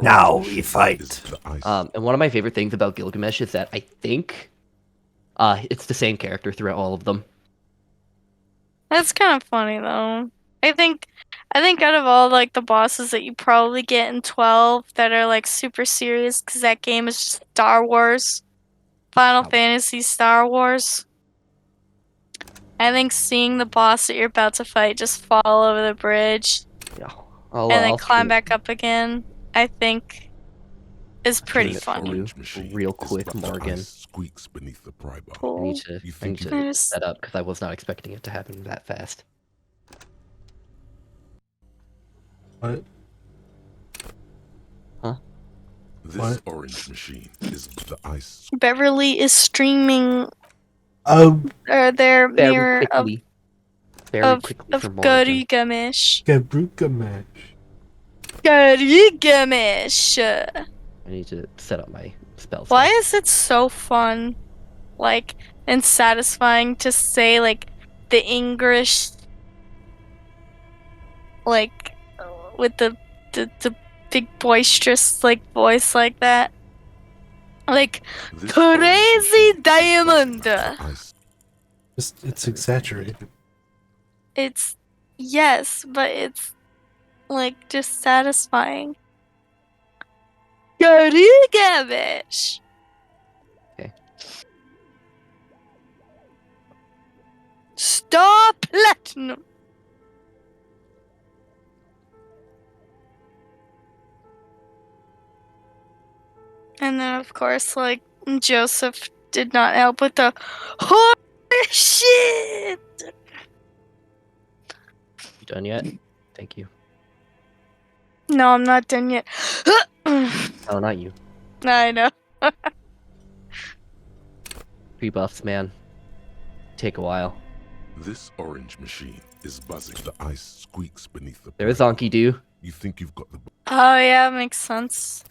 Now we fight. And one of my favorite things about Gilgamesh is that I think it's the same character throughout all of them. That's kind of funny though. I think out of all like the bosses that you probably get in 12 that are like super serious, because that game is just Star Wars, Final Fantasy Star Wars. I think seeing the boss that you're about to fight just fall over the bridge and then I'll climb stream back up again, I think is pretty funny. Real quick, Morgan. Squeaks beneath the pry bar. Cool. I need to set up because I was not expecting it to happen that fast. What? Huh? This orange machine is the ice. Beverly is streaming their Very mirror quickly. of for Morgan. Gilgamesh. Gilgamesh. Gilgamesh. I need to set up my spells. Why is it so fun, like, and satisfying to say, like, the English, like, with the big boisterous, like, voice like that? Like, crazy diamond! It's exaggerated. It's, yes, but it's, like, just satisfying. Gilgamesh! Okay. Star Platinum! And then, of course, like, Joseph did not help with the holy shit! You done yet? Thank you. No, I'm not done yet. Oh, not you. I know. Rebuffs, man. Take a while. This orange machine is buzzing. The ice squeaks beneath the. There's Zonky Doo. You think you've got the. Oh, yeah, makes sense.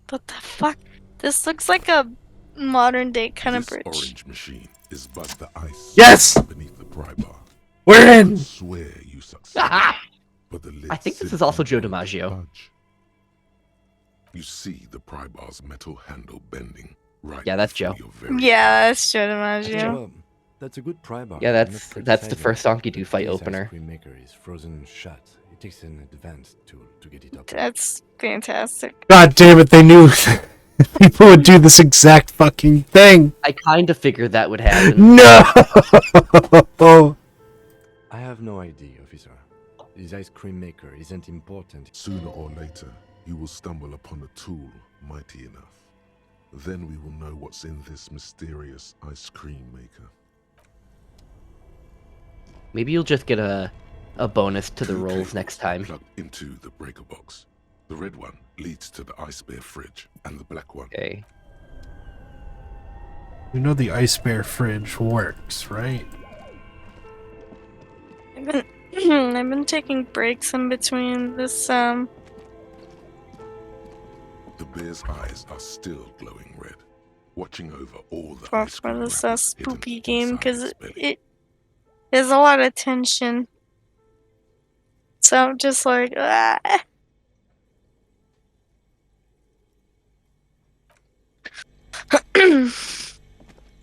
What the fuck? This looks like a modern day kind of bridge. This orange machine is buzzed the ice. Yes! Beneath the pry bar. We're in! I swear you succeed. But the lid I think this is also Joe DiMaggio. budge. You see the pry bar's metal handle bending right. Yeah, that's Joe. Yeah, that's Joe DiMaggio. Well, that's a good pry bar. Yeah, I'm that's afraid to the say first that Zonky Doo the fight ice opener. cream maker is frozen shut. It takes an advanced tool to get it up. That's fantastic. God damn it, they knew people would do this exact fucking thing. I kind of figured that would happen. No! I have no idea, officer. This ice cream maker isn't important. Sooner or later, you will stumble upon a tool mighty enough. Then we will know what's in this mysterious ice cream maker. Maybe you'll just get a bonus to the rolls next time. Plugged into the breaker box. The red one leads to the ice bear fridge, and the black one. Okay. You know the Ice Bear fridge works, right? I've been taking breaks in between this, The bear's eyes are still glowing red, watching over all the ice for cream this wrappers hidden spoopy game, inside because its belly. it there's a lot of tension. So I'm just like, ah.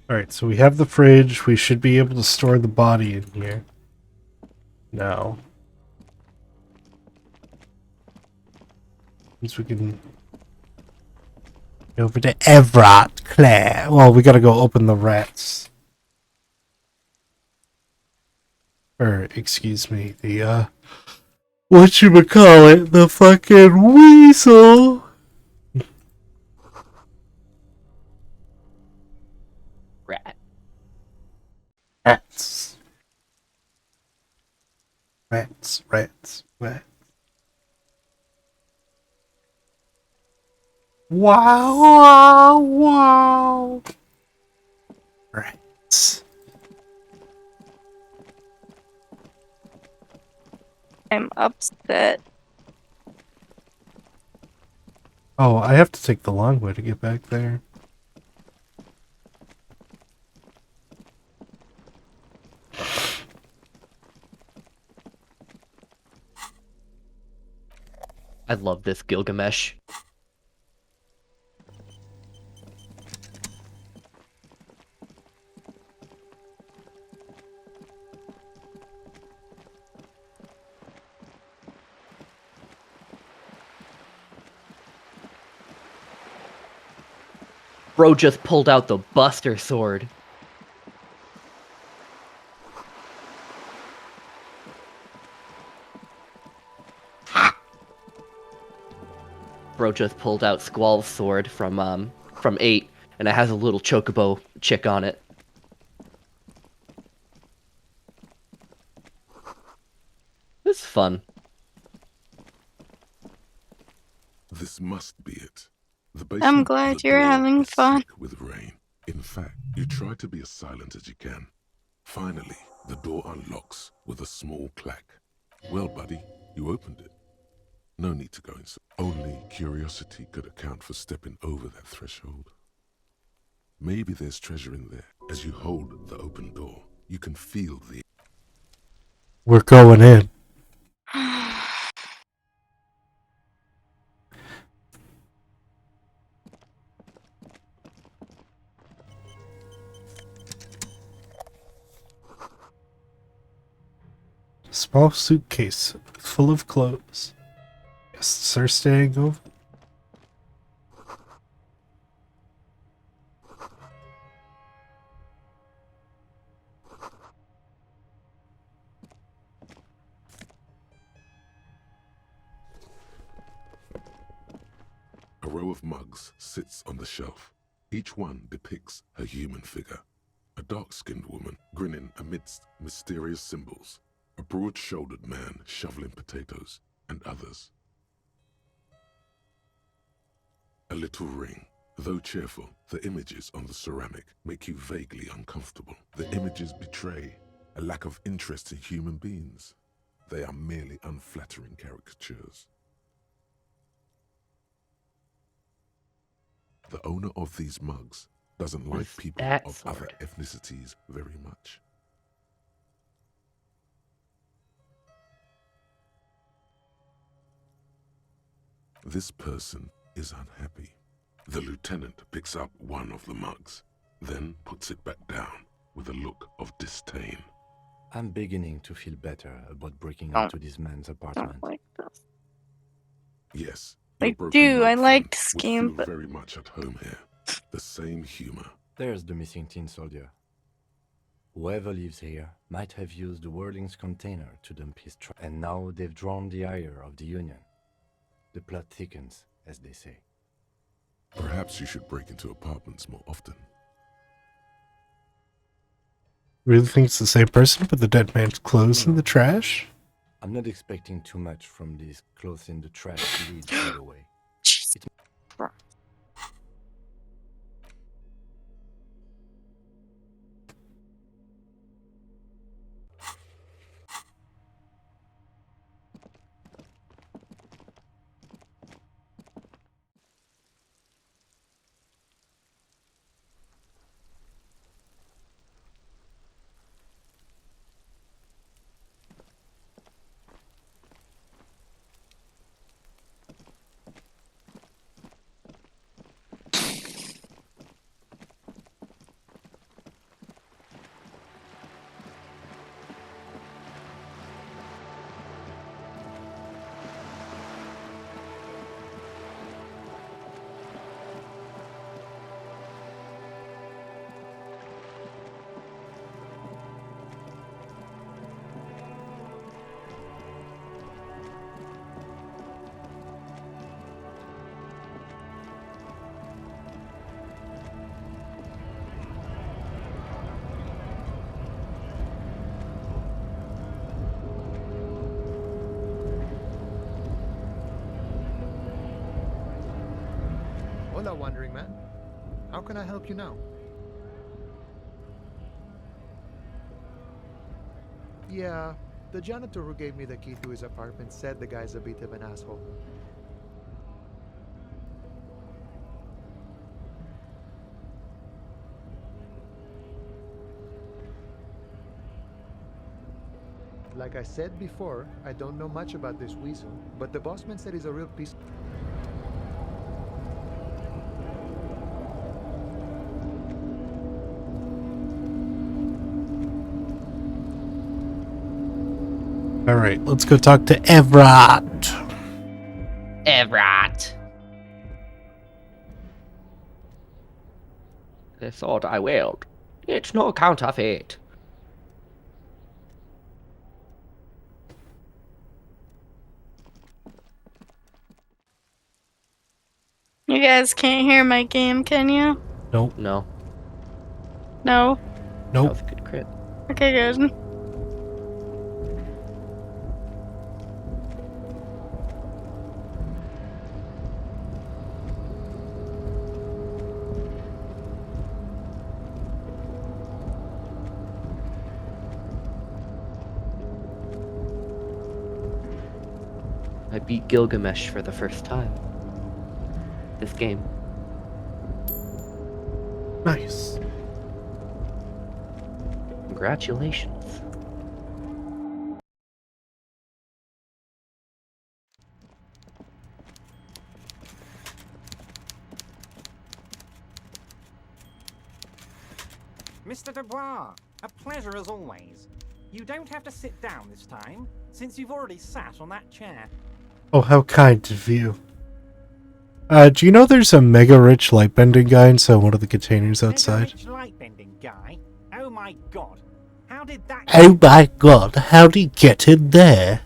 Alright, so we have the fridge. We should be able to store the body in here. Now. Means we can go over to Everett, Claire. Well, we gotta go open the rats. Or, excuse me, the, whatchamacallit, the fucking weasel! Rat. Rats. Rats, rats, rats. Wow, wow, wow. Rats. I'm upset. Oh, I have to take the long way to get back there. I love this Gilgamesh. Bro just pulled out the Buster Sword. Bro just pulled out Squall's sword from 8, and it has a little chocobo chick on it. This is fun. This must be it. The I'm basement glad of the you're door having is fun. sick with rain. In fact, you try to be as silent as you can. Finally, the door unlocks with a small clack. Well, buddy, you opened it. No need to go inside. Only curiosity could account for stepping over that threshold. Maybe there's treasure in there. As you hold the open door, you can feel the... We're going in. Small suitcase full of clothes. Guests are staying over. A row of mugs sits on the shelf. Each one depicts a human figure. A dark-skinned woman grinning amidst mysterious symbols. A broad-shouldered man shoveling potatoes, and others. A little ring. Though cheerful, the images on the ceramic make you vaguely uncomfortable. The images betray a lack of interest in human beings. They are merely unflattering caricatures. The owner of these mugs doesn't like people of other ethnicities very much. This person is unhappy. The lieutenant picks up one of the mugs, then puts it back down with a look of disdain. I'm beginning to feel better about breaking into this man's apartment. Like this. Yes, I do. I like this game, feel but very much at home here. The same humor. There's the missing tin soldier. Whoever lives here might have used the Whirling's container to dump his trash, and now they've drawn the ire of the Union. The plot thickens, as they say. Perhaps you should break into apartments more often. Really think it's the same person with the dead man's clothes in the trash? I'm not expecting too much from these clothes in the trash leads, by the way. Hola, wandering man. How can I help you now? Yeah, the janitor who gave me the key to his apartment said the guy's a bit of an asshole. Like I said before, I don't know much about this weasel, but the bossman said he's a real piece. Alright, let's go talk to Everett. Everett. They thought I willed. It's no counterfeit. You guys can't hear my game, can you? Nope. No. No? That Nope. was a good crit. Okay, good. I beat Gilgamesh for the first time. This game. Nice. Congratulations. Mr. Dubois, a pleasure as always. You don't have to sit down this time, since you've already sat on that chair. Oh, how kind of you. Do you know there's a mega rich lightbending guy inside one of the containers outside? Mega rich lightbending guy? Oh my god. How did that... Oh my god, how'd he get in there?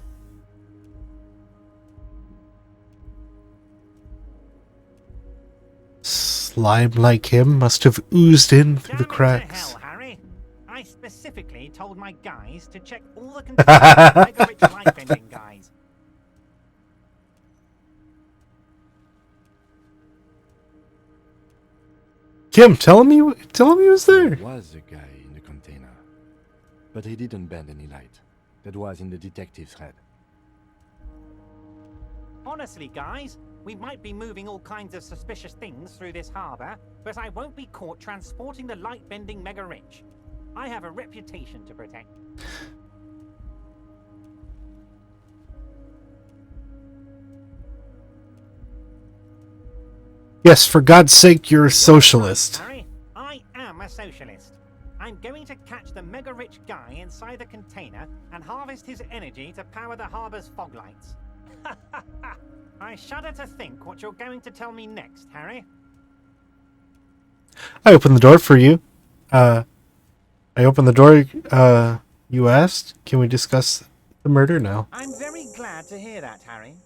Slime like him must have oozed in through the cracks. Hell, Harry. I specifically told my guys to check all the containers of mega rich lightbending guys. Kim, tell him he was there. There was a guy in the container, but he didn't bend any light. That was in the detective's head. Honestly, guys, we might be moving all kinds of suspicious things through this harbor, but I won't be caught transporting the light-bending mega-rich. I have a reputation to protect. Yes, for God's sake, you're a socialist. Harry, I am a socialist. I'm going to catch the mega-rich guy inside the container and harvest his energy to power the harbor's fog lights. I shudder to think what you're going to tell me next, Harry. I opened the door for you. I opened the door, you asked. Can we discuss the murder now? I'm very glad to hear that, Harry.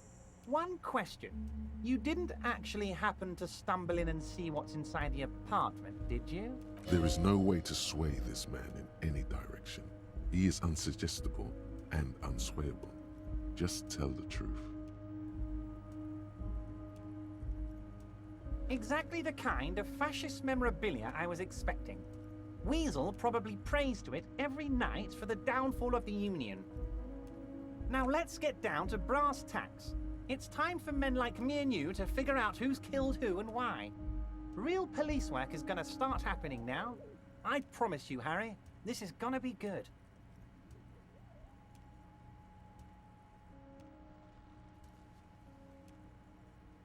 One question. You didn't actually happen to stumble in and see what's inside the apartment, did you? There is no way to sway this man in any direction. He is unsuggestible and unswayable. Just tell the truth. Exactly the kind of fascist memorabilia I was expecting. Weasel probably prays to it every night for the downfall of the Union. Now let's get down to brass tacks. It's time for men like me and you to figure out who's killed who and why. Real police work is gonna start happening now. I promise you, Harry, this is gonna be good.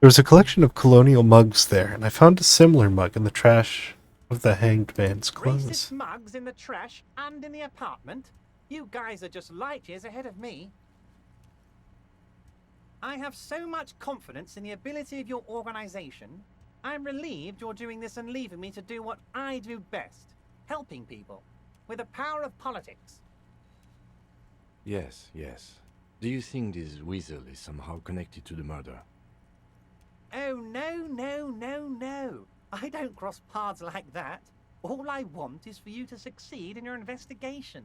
There was a collection of colonial mugs there, and I found a similar mug in the trash of the hanged man's clothes. Racist mugs in the trash and in the apartment? You guys are just light years ahead of me. I have so much confidence in the ability of your organization. I'm relieved you're doing this and leaving me to do what I do best. Helping people. With the power of politics. Yes, yes. Do you think this weasel is somehow connected to the murder? Oh, no. I don't cross paths like that. All I want is for you to succeed in your investigation.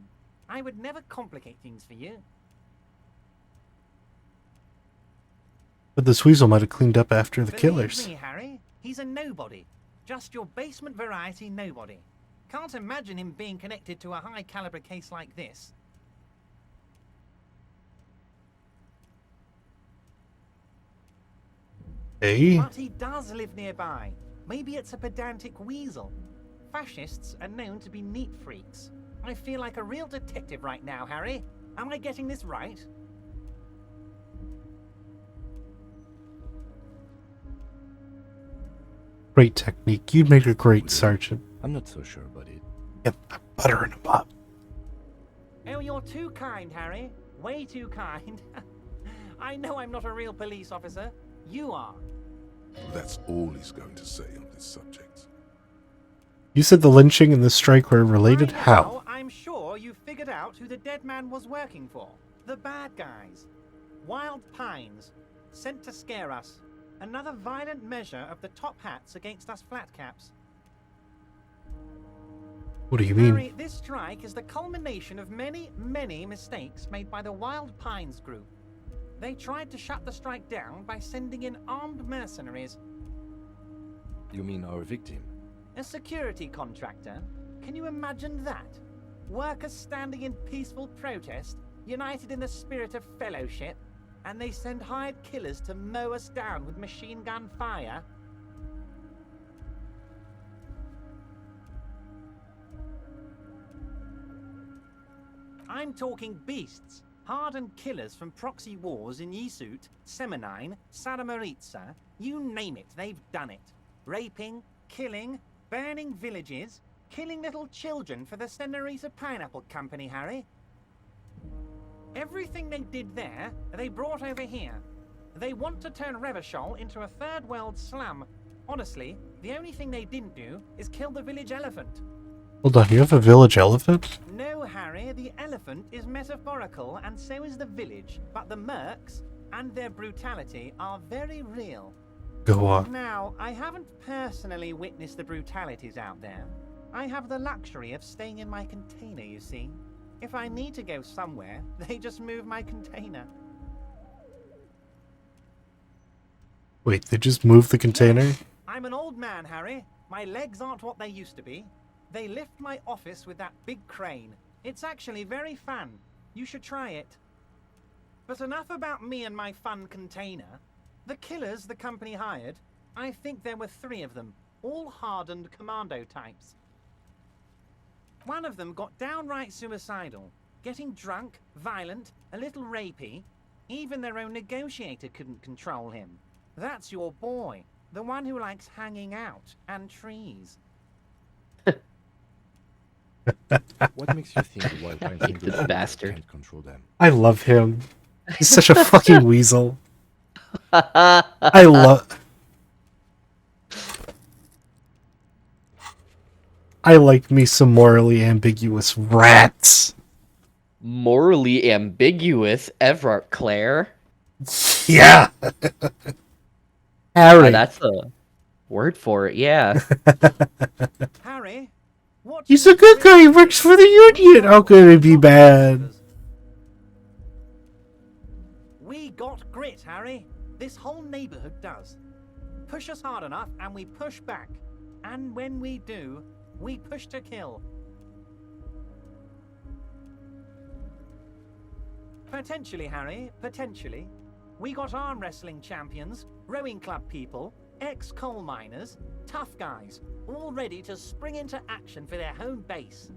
I would never complicate things for you. But this weasel might have cleaned up after the killers. Believe me, Harry, he's a nobody. Just your basement variety nobody. Can't imagine him being connected to a high-caliber case like this. Hey? But he does live nearby. Maybe it's a pedantic weasel. Fascists are known to be neat freaks. I feel like a real detective right now, Harry. Am I getting this right? Great technique. You'd make a great sergeant. I'm not so sure about it. Yep, butter in a pot. Oh, you're too kind, Harry. Way too kind. I know I'm not a real police officer. You are. That's all he's going to say on this subject. You said the lynching and the strike were related? How? Now, I'm sure you figured out who the dead man was working for. The bad guys. Wild Pines. Sent to scare us. Another violent measure of the top hats against us flatcaps. What do you mean? Harry, this strike is the culmination of many, many mistakes made by the Wild Pines group. They tried to shut the strike down by sending in armed mercenaries. You mean our victim? A security contractor? Can you imagine that? Workers standing in peaceful protest, united in the spirit of fellowship, and they send hired killers to mow us down with machine gun fire? I'm talking beasts. Hardened killers from proxy wars in Yisut, Semenine, Saramaritsa, you name it, they've done it. Raping, killing, burning villages, killing little children for the Senorita Pineapple Company, Harry. Everything they did there, they brought over here. They want to turn Revachol into a third world slum. Honestly, the only thing they didn't do is kill the village elephant. Hold on, you have a village elephant? No, Harry, the elephant is metaphorical and so is the village, but the mercs and their brutality are very real. Go on. Now, I haven't personally witnessed the brutalities out there. I have the luxury of staying in my container, you see. If I need to go somewhere, they just move my container. Wait, they just moved the container? Yes, I'm an old man, Harry. My legs aren't what they used to be. They lift my office with that big crane. It's actually very fun. You should try it. But enough about me and my fun container. The killers the company hired, I think there were 3 of them, all hardened commando types. One of them got downright suicidal, getting drunk, violent, a little rapey. Even their own negotiator couldn't control him. That's your boy, the one who likes hanging out and trees. What makes you think the Wild Pines This bastard. can't control them? I love him. He's such a fucking weasel. I like me some morally ambiguous rats. Morally ambiguous, Everard Claire. Yeah. Harry. That's a word for it, yeah. Harry, what He's a good guy. He works for the Union. How could it be bad? We got grit, Harry. This whole neighborhood does. Push us hard enough and we push back. And when we do, we push to kill. Potentially, Harry, potentially. We got arm wrestling champions, rowing club people, ex-coal miners, tough guys, all ready to spring into action for their home base.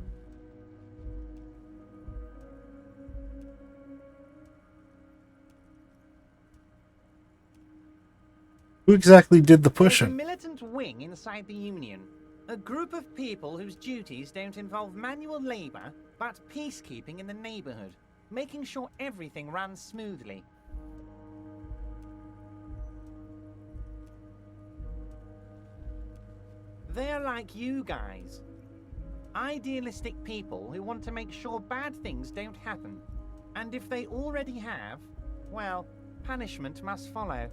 Who exactly did the There's a pushing? militant wing inside the Union. A group of people whose duties don't involve manual labor, but peacekeeping in the neighborhood, making sure everything runs smoothly. They're like you guys. Idealistic people who want to make sure bad things don't happen. And if they already have, well, punishment must follow.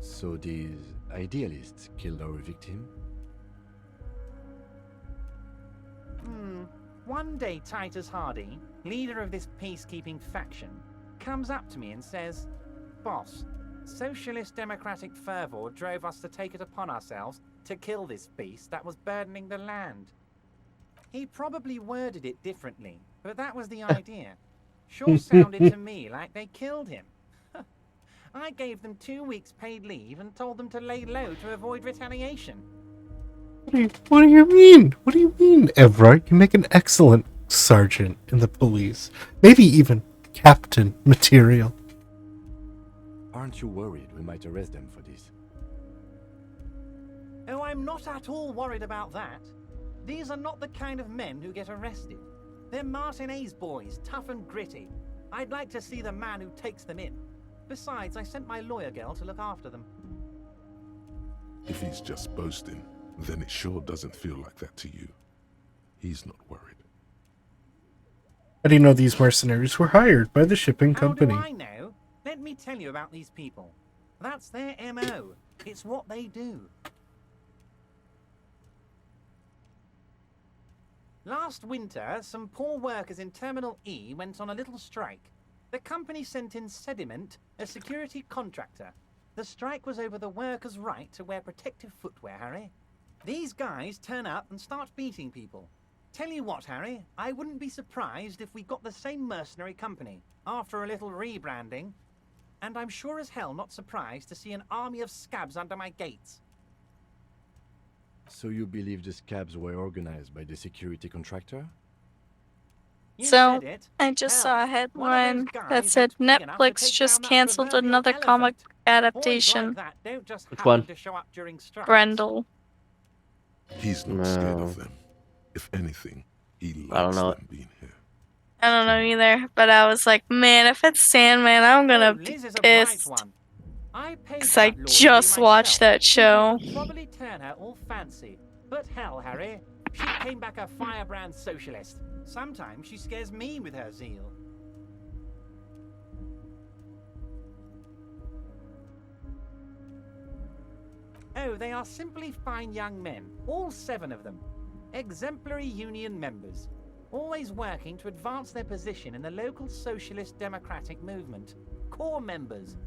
So these idealists killed our victim? One day Titus Hardy, leader of this peacekeeping faction, comes up to me and says, "Boss, socialist democratic fervor drove us to take it upon ourselves to kill this beast that was burdening the land." He probably worded it differently, but that was the idea. Sure sounded to me like they killed him. I gave them 2 weeks paid leave and told them to lay low to avoid retaliation. What do you mean? What do you mean, Evra? You make an excellent sergeant in the police. Maybe even captain material. Aren't you worried we might arrest them for this? Oh, I'm not at all worried about that. These are not the kind of men who get arrested. They're Martinez boys, tough and gritty. I'd like to see the man who takes them in. Besides, I sent my lawyer girl to look after them. If he's just boasting, then it sure doesn't feel like that to you. He's not worried. How do you know these mercenaries were hired by the shipping company? How do I know? Let me tell you about these people. That's their MO. It's what they do. Last winter, some poor workers in Terminal E went on a little strike. The company sent in Sediment, a security contractor. The strike was over the workers' right to wear protective footwear, Harry. These guys turn up and start beating people. Tell you what, Harry, I wouldn't be surprised if we got the same mercenary company after a little rebranding. And I'm sure as hell not surprised to see an army of scabs under my gates. So you believe the scabs were organized by the security contractor? So, I just saw a headline that said Netflix just cancelled another comic adaptation. Which one? Brendel. He's not scared of them. If anything, he likes I don't know. them being here. I don't know either, but I was like, man, if it's Sandman, I'm gonna be pissed. Because I just watched that show. Probably turn her all fancy. But hell, Harry, she came back a firebrand socialist. Sometimes she scares me with her zeal. Oh, they are simply fine young men, all 7 of them. Exemplary union members, always working to advance their position in the local socialist democratic movement. Core members.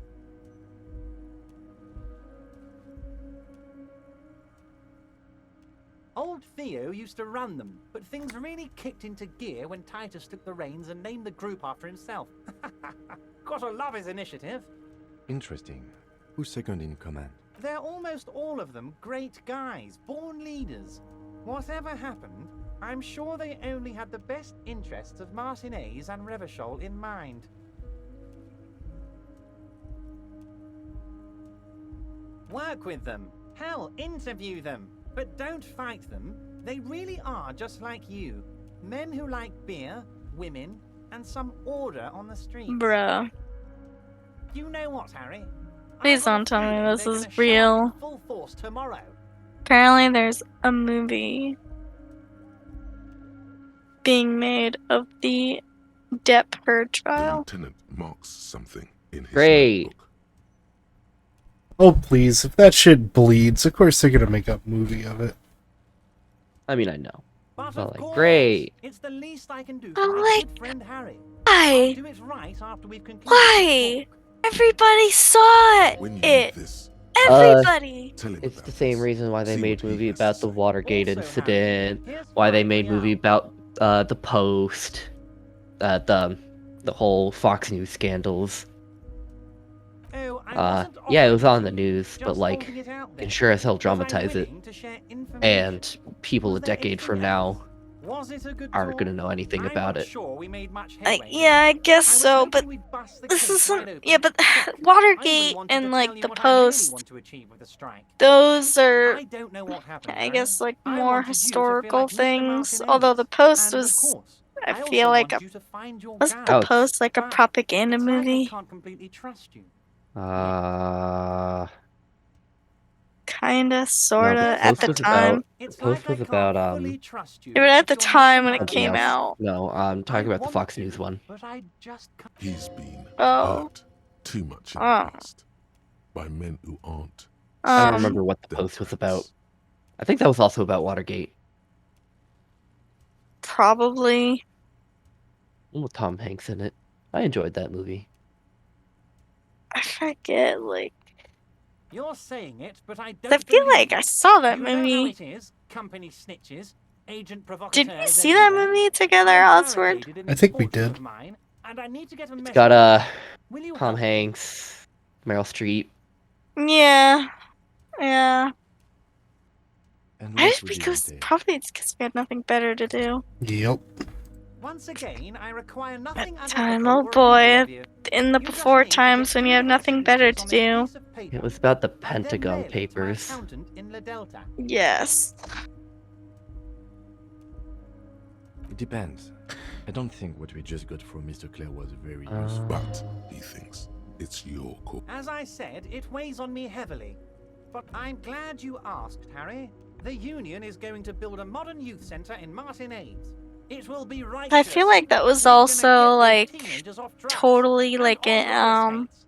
Old Theo used to run them, but things really kicked into gear when Titus took the reins and named the group after himself. Gotta love his initiative. Interesting. Who's second in command? They're almost all of them great guys, born leaders. Whatever happened, I'm sure they only had the best interests of Martinez and Revachol in mind. Work with them. Hell, interview them. But don't fight them. They really are just like you. Men who like beer, women, and some order on the streets. Bruh. You know what, Harry? Please don't tell me this is real. Full force tomorrow. Apparently there's a movie being made of the Depp Heard trial. Lieutenant marks something in his Great. notebook. Oh, please. If that shit bleeds, of course they're gonna make a movie of it. I mean, I know. But But of like, course, great. It's the least I can do But for my like, good friend Harry. why? I'll do it right after we've concluded. Why? Everybody saw When you it. need this, Everybody. tell him It's about the same this. reason why they See made what he movie has to about the say. Watergate Also, incident, Harry, here's why they my made movie reality. about the Post, the whole Fox News scandals. Oh, I wasn't Yeah, it was offering on the to, news, just but like, holding it out can there. sure as hell Was I dramatize it, willing to share information? and people a Was there decade from anything else? now Was it a good aren't talk? gonna know anything I'm about not it. sure we made much headway Yeah, I guess I was so, hoping but we'd bust the this case wide isn't. open. Yeah, but Heck, I even Watergate wanted to and tell like you the what I really Post, want to achieve with the strike. those are, I don't know what happened, I Harry. guess, like I more wanted you to feel historical like Mr. things. Martinez. Although the Post And of was, course, I I feel also like want a you to find your wasn't gal. the Post like a But propaganda it's like I movie? can't completely trust you. Kinda, No, sorta, at Post the was time. about It's Post like I was can't about fully trust you. Yeah, but at the You're not time when it something came else. out. No, I'm talking I about the want Fox to, News one. but I just can't. He's been Oh. hurt too much in Oh. the past by men who aren't. I don't remember what the Post was about. I think that was also about Watergate. Probably. One with Tom Hanks in it. I enjoyed that movie. I forget, like. You're saying it, but I I don't feel believe like I you. saw that You know how movie. it is. Company snitches, agent Did provocateurs we see that everywhere. movie together, I'm Oswald? barricaded in I this think we fortress did. of mine, and I need to get a It's message got out. Will you Tom help me? Hanks, Meryl Streep. Yeah. Yeah. And I what just would it because entail? probably it's because we had nothing better to do. Yep. Once again, I require nothing Time, unethical oh or illegal boy. of you. In the You just before need to times get when you 3 have of our nothing better signatures to on this do. piece of paper, It was about the and then Pentagon mail it to my Papers. accountant in La Delta. Yes. It depends. I don't think what we just got from Mr. Clare was very useful. But, he thinks, it's your call. As I said, it weighs on me heavily. But I'm glad you asked, Harry. The Union is going to build a modern youth centre in Martinez. It will be righteous. I feel like that was We're gonna also get those like teenagers off drugs totally and like on a roller skates.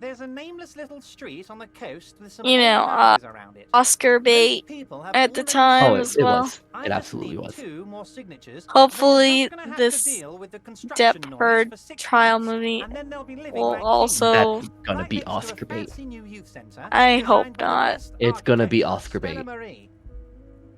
There's a nameless little street on the coast with some you old know, houses around it. Oscar bait Most people have at the already time Oh, as it well. was. I It just absolutely need was. 2 more signatures. then Hopefully we're just gonna have this to deal with the construction noise Depp for 6 trial months, movie and then they'll be living will like also. That's gonna right be next to a Oscar bait. fancy new youth centre I hope designed by the not. best It's gonna be architects of Oscar bait. Stella Marie.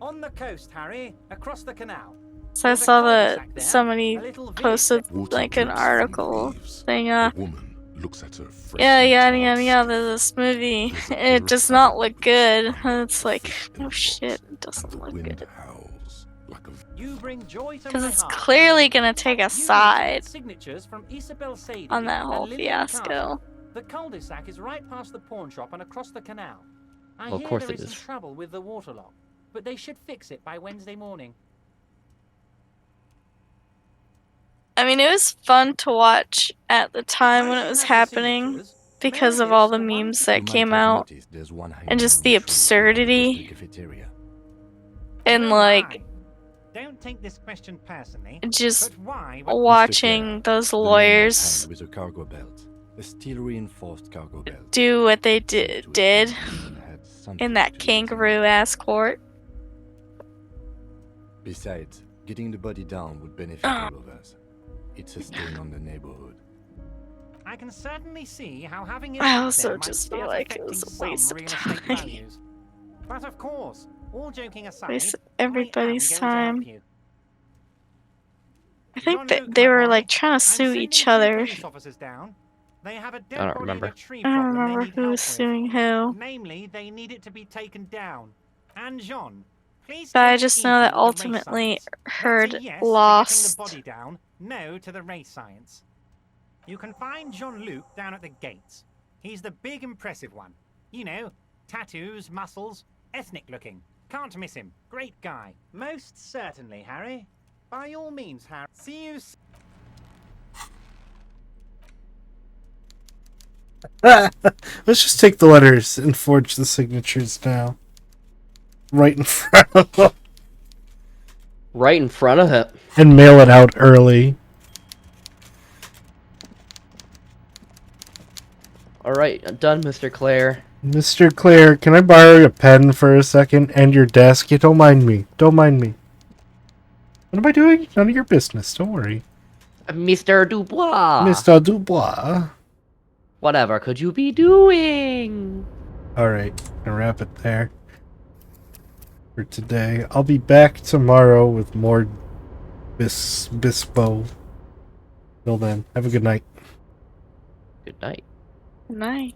On the coast, Harry, across the canal. So I There's a saw that cul-de-sac there, somebody a little village posted Water like an drips from the article eaves. saying, A woman looks at her freshly yeah, yada tarred yada yada. skiff. This movie, There's a it pair does of not paddle look boots good. under And it's a like, fish in oh a shit, box, it and doesn't the look wind good. howls like a You bring joy to Because my it's heart. clearly gonna take a You need to side get signatures from Isabel Sadie on that and whole Lillian fiasco. Carter. The cul-de-sac is right past the pawn shop and across the canal. I Well, of hear course there it is is. some trouble with the water lock, but they should fix it by Wednesday morning. I mean, it was fun to watch at the time when it was happening because of all the memes that You might came have out noticed there's one hanging and just on the the tree behind the coastal absurdity cafeteria. and So like why? Don't take this question personally, just but why? watching those The man was lawyers hanged with a cargo belt, a steel-reinforced cargo belt. do what they did Had something in that to do with it. kangaroo-ass court. Besides, getting the body down would benefit all of us. It's a stain on the neighborhood. I can certainly see how having it I up also there might just feel start like it affecting was a some waste of real estate time. values. But of course, all joking aside, Waste of I am everybody's going to help time. you. I think that Jean-Luc, they my were boy, like trying to I'm sue sending each 2 other. police officers down. They have a dead I don't body in remember. a tree I don't problem they remember need who help was with. suing who, Namely, they need it to be taken down. And Jean, please but I take it just know easy that with the race ultimately science. That's Heard a yes to getting the lost. body down, no to the race science. You can find Jean-Luc down at the gates. He's the big impressive one. You know, tattoos, muscles, ethnic looking. Can't miss him. Great guy. Most certainly, Harry. By all means, Harry. See you soon. Let's just take the letters and forge the signatures now. Right in front of him. Right in front of him. And mail it out early. Alright, done, Mr. Clare. Mr. Clare, can I borrow a pen for a second? And your desk? Yeah, don't mind me. Don't mind me. What am I doing? None of your business. Don't worry. Mr. Dubois. Mr. Dubois. Whatever could you be doing? Alright, I'll wrap it there for today. I'll be back tomorrow with more Bispo. Till then, have a good night. Good night. Good night.